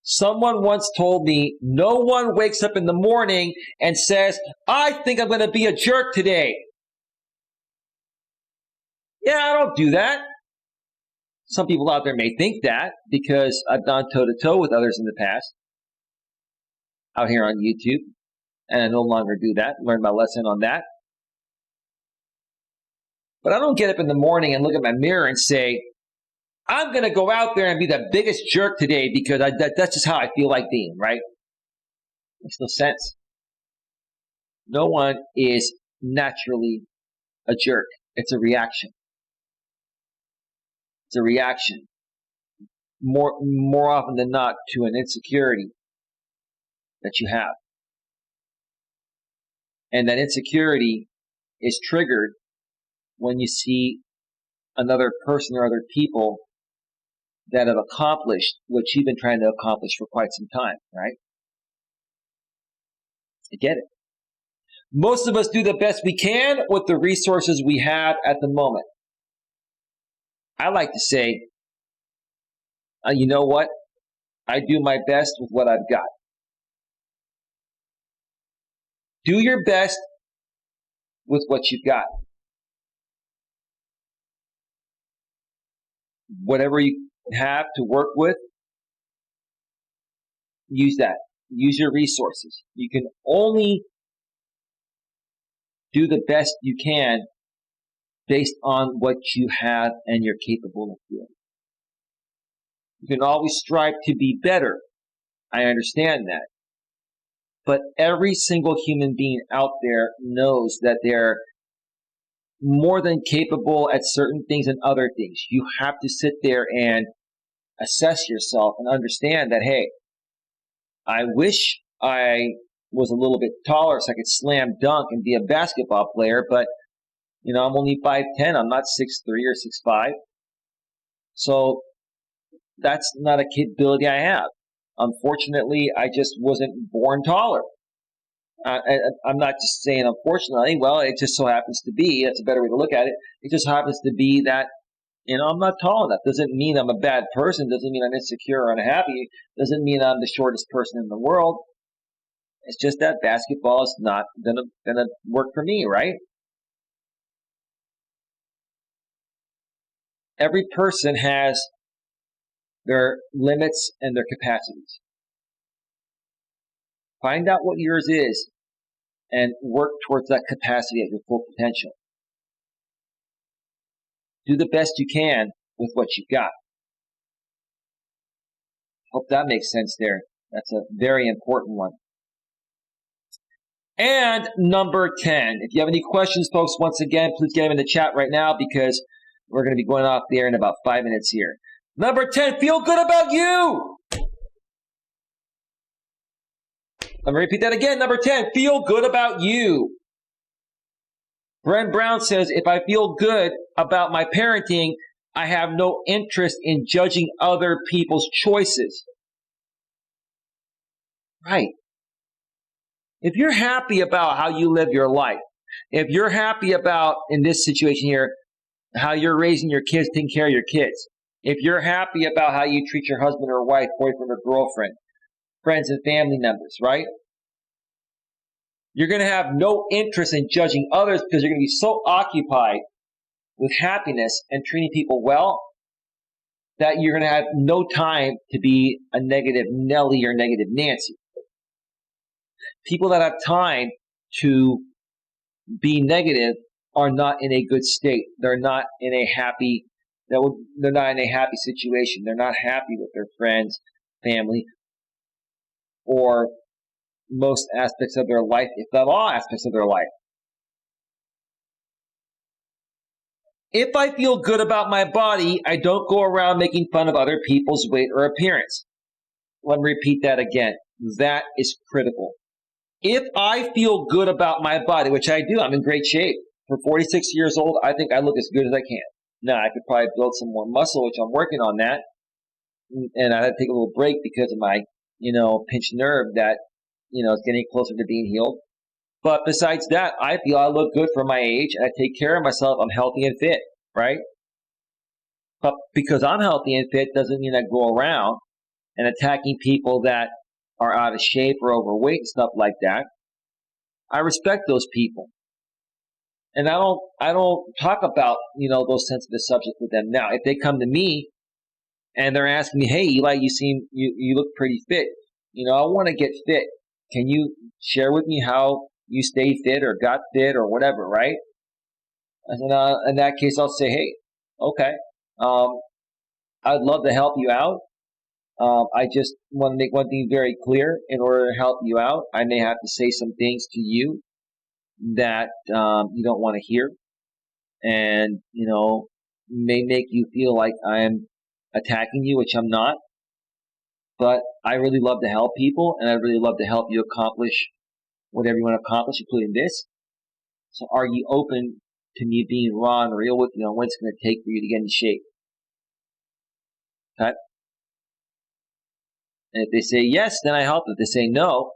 Someone once told me, no one wakes up in the morning and says, I think I'm going to be a jerk today. Yeah, I don't do that. Some people out there may think that because I've gone toe-to-toe with others in the past out here on YouTube, and I no longer do that. Learned my lesson on that. But I don't get up in the morning and look at my mirror and say, I'm going to go out there and be the biggest jerk today because that's just how I feel like being, right? Makes no sense. No one is naturally a jerk. It's a reaction. It's a reaction. More often than not to an insecurity that you have. And that insecurity is triggered when you see another person or other people that have accomplished what you've been trying to accomplish for quite some time, right? I get it. Most of us do the best we can with the resources we have at the moment. I like to say, you know what? I do my best with what I've got. Do your best with what you've got. Whatever you have to work with, use that. Use your resources. You can only do the best you can based on what you have and you're capable of doing. You can always strive to be better. I understand that. But every single human being out there knows that they're more than capable at certain things and other things. You have to sit there and assess yourself and understand that, hey, I wish I was a little bit taller so I could slam dunk and be a basketball player, but I'm only 5'10". I'm not 6'3" or 6'5". So that's not a capability I have. Unfortunately, I just wasn't born taller. I'm not just saying unfortunately. Well, it just so happens to be, that's a better way to look at it. It just happens to be that, I'm not tall enough. Doesn't mean I'm a bad person. Doesn't mean I'm insecure or unhappy. Doesn't mean I'm the shortest person in the world. It's just that basketball is not gonna work for me, right? Every person has their limits and their capacities. Find out what yours is and work towards that capacity at your full potential. Do the best you can with what you've got. Hope that makes sense there. That's a very important one. And number 10. If you have any questions, folks, once again, please get them in the chat right now because we're going to be going off the air in about 5 minutes here. Number 10, feel good about you. Let me repeat that again. Number 10, feel good about you. Brent Brown says, if I feel good about my parenting, I have no interest in judging other people's choices. Right. If you're happy about how you live your life, if you're happy about, in this situation here, how you're raising your kids, taking care of your kids, if you're happy about how you treat your husband or wife, boyfriend or girlfriend, friends and family members, right? You're going to have no interest in judging others because you're going to be so occupied with happiness and treating people well that you're going to have no time to be a negative Nelly or negative Nancy. People that have time to be negative are not in a good state. They're not in a happy situation. They're not happy with their friends, family, or most aspects of their life, if not all aspects of their life. If I feel good about my body, I don't go around making fun of other people's weight or appearance. Let me repeat that again. That is critical. If I feel good about my body, which I do, I'm in great shape. For 46 years old, I think I look as good as I can. Now, I could probably build some more muscle, which I'm working on that. And I had to take a little break because of my, pinched nerve that, is getting closer to being healed. But besides that, I feel I look good for my age. I take care of myself. I'm healthy and fit, right? But because I'm healthy and fit doesn't mean I go around and attacking people that are out of shape or overweight and stuff like that. I respect those people. And I don't talk about, those sensitive subjects with them. Now, if they come to me and they're asking me, hey, Eli, you look pretty fit. I want to get fit. Can you share with me how you stayed fit or got fit or whatever, right? And in that case, I'll say, hey, okay, I'd love to help you out. I just want to make one thing very clear. In order to help you out, I may have to say some things to you that you don't want to hear and, may make you feel like I'm attacking you, which I'm not. But I really love to help people, and I'd really love to help you accomplish whatever you want to accomplish, including this. So are you open to me being raw and real with you on what it's going to take for you to get in shape? Okay? And if they say yes, then I help. If they say no,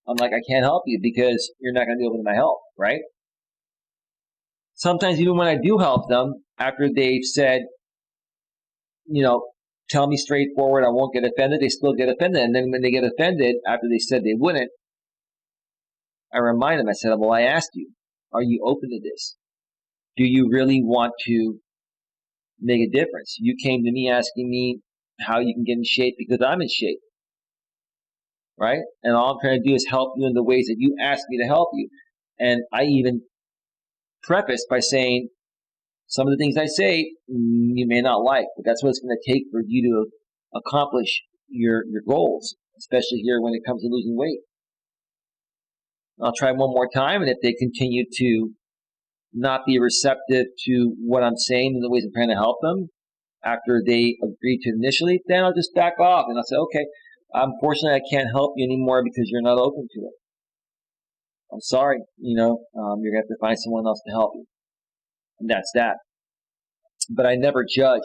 I'm like, I can't help you because you're not going to be open to my help, right? Sometimes even when I do help them, after they've said, tell me straightforward, I won't get offended, they still get offended. And then when they get offended, after they said they wouldn't, I remind them, I said, well, I asked you, are you open to this? Do you really want to make a difference? You came to me asking me how you can get in shape because I'm in shape, right? And all I'm trying to do is help you in the ways that you asked me to help you. And I even preface by saying, some of the things I say you may not like, but that's what it's going to take for you to accomplish your goals, especially here when it comes to losing weight. I'll try one more time, and if they continue to not be receptive to what I'm saying and the ways I'm trying to help them after they agree to initially, then I'll just back off and I'll say, okay, unfortunately, I can't help you anymore because you're not open to it. I'm sorry, you're going to have to find someone else to help you. And that's that. But I never judge.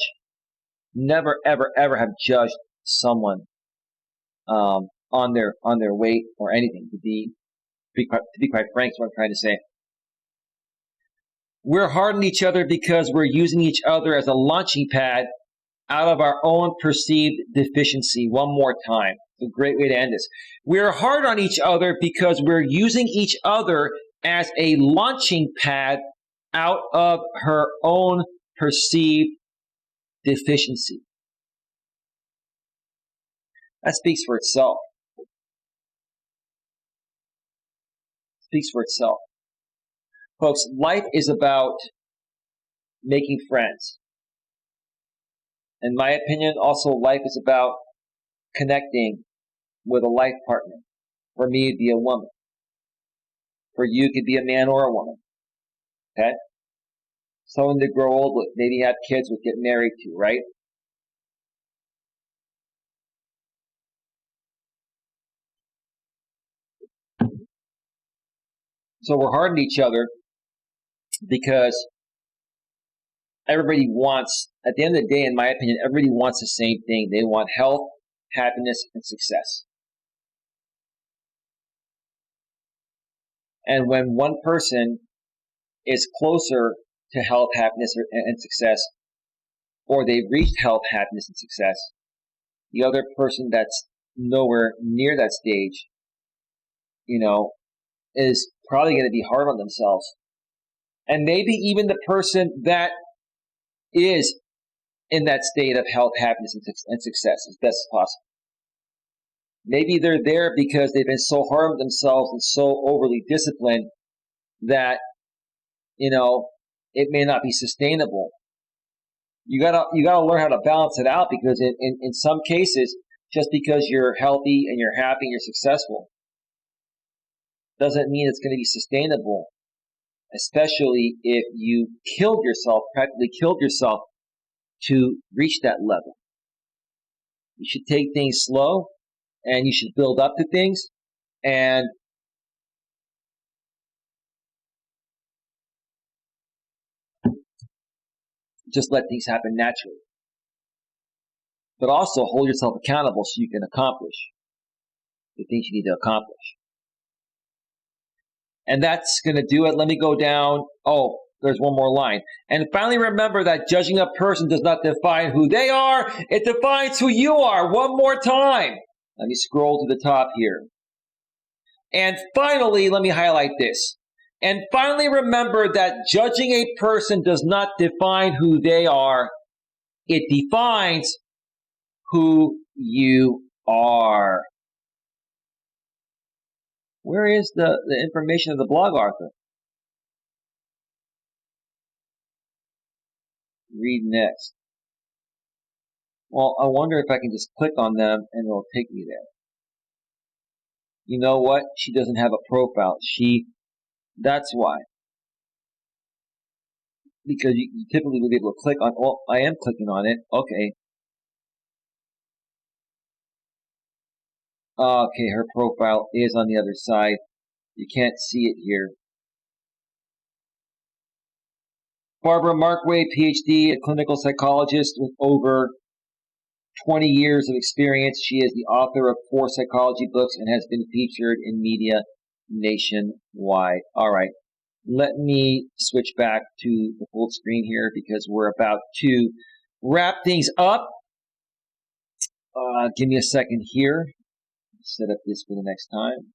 Never, ever, ever have judged someone on their weight or anything. To be quite frank, is what I'm trying to say. We're hard on each other because we're using each other as a launching pad out of our own perceived deficiency. One more time. It's a great way to end this. We're hard on each other because we're using each other as a launching pad out of her own perceived deficiency. That speaks for itself. Speaks for itself. Folks, life is about making friends. In my opinion, also life is about connecting with a life partner. For me, it'd be a woman. For you, it could be a man or a woman. Okay? Someone to grow old with, maybe have kids with, get married to, right? So we're hard on each other because everybody wants, at the end of the day, in my opinion, everybody wants the same thing. They want health, happiness, and success. And when one person is closer to health, happiness, and success, or they've reached health, happiness, and success, the other person that's nowhere near that stage, is probably going to be hard on themselves. And maybe even the person that is in that state of health, happiness, and success as best as possible. Maybe they're there because they've been so hard on themselves and so overly disciplined that, it may not be sustainable. You gotta learn how to balance it out, because in some cases, just because you're healthy and you're happy and you're successful doesn't mean it's going to be sustainable, especially if you practically killed yourself to reach that level. You should take things slow, and you should build up to things, and just let things happen naturally. But also hold yourself accountable so you can accomplish the things you need to accomplish. And that's going to do it. Let me go down. Oh, there's one more line. And finally, remember that judging a person does not define who they are. It defines who you are. One more time. Let me scroll to the top here. And finally, let me highlight this. And finally, remember that judging a person does not define who they are. It defines who you are. Where is the information of the blog, Arthur? Read next. Well, I wonder if I can just click on them and it'll take me there. You know what? She doesn't have a profile. That's why. Because you typically would be able to click on, well, I am clicking on it. Okay. Okay, her profile is on the other side. You can't see it here. Barbara Markway, PhD, a clinical psychologist with over 20 years of experience. She is the author of 4 psychology books and has been featured in media nationwide. All right, let me switch back to the full screen here because we're about to wrap things up. Give me a second here. Set up this for the next time.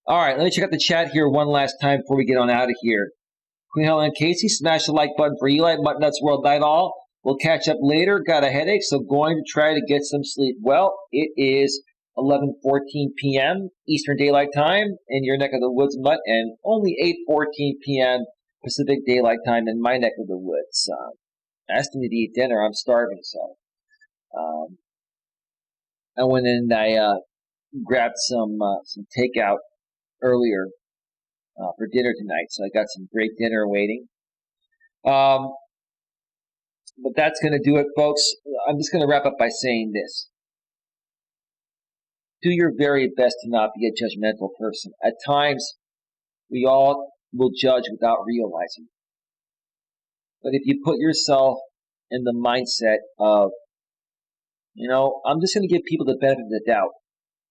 All right, let me check out the chat here one last time before we get on out of here. Queen Helen and Casey, smash the like button for Eli. Mutts World night all. We'll catch up later. Got a headache, so going to try to get some sleep. Well, it is 11:14 p.m. Eastern Daylight Time in your neck of the woods, Mutt, and only 8:14 p.m. Pacific Daylight Time in my neck of the woods. Asking me to eat dinner. I'm starving, so I went in and I grabbed some takeout earlier for dinner tonight. So I got some great dinner waiting. But that's going to do it, folks. I'm just going to wrap up by saying this. Do your very best to not be a judgmental person. At times, we all will judge without realizing. But if you put yourself in the mindset of, I'm just going to give people the benefit of the doubt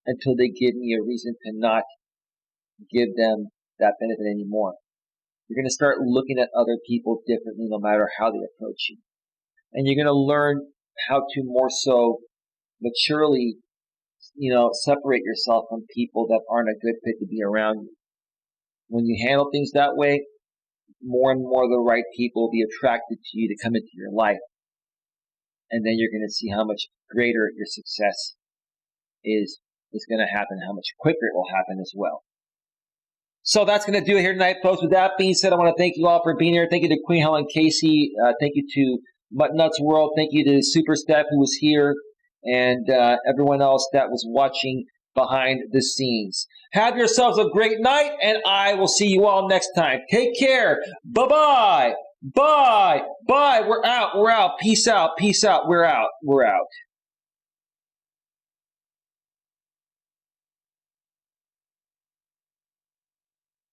until they give me a reason to not give them that benefit anymore. You're going to start looking at other people differently no matter how they approach you. And you're going to learn how to more so maturely, separate yourself from people that aren't a good fit to be around you. When you handle things that way, more and more the right people will be attracted to you to come into your life. And then you're going to see how much greater your success is going to happen, how much quicker it will happen as well. So that's going to do it here tonight, folks. With that being said, I want to thank you all for being here. Thank you to Queen Helen Casey. Thank you to Mutts World. Thank you to Superstep, who was here, and everyone else that was watching behind the scenes. Have yourselves a great night, and I will see you all next time. Take care. Bye-bye. Bye. Bye. We're out. Peace out. We're out.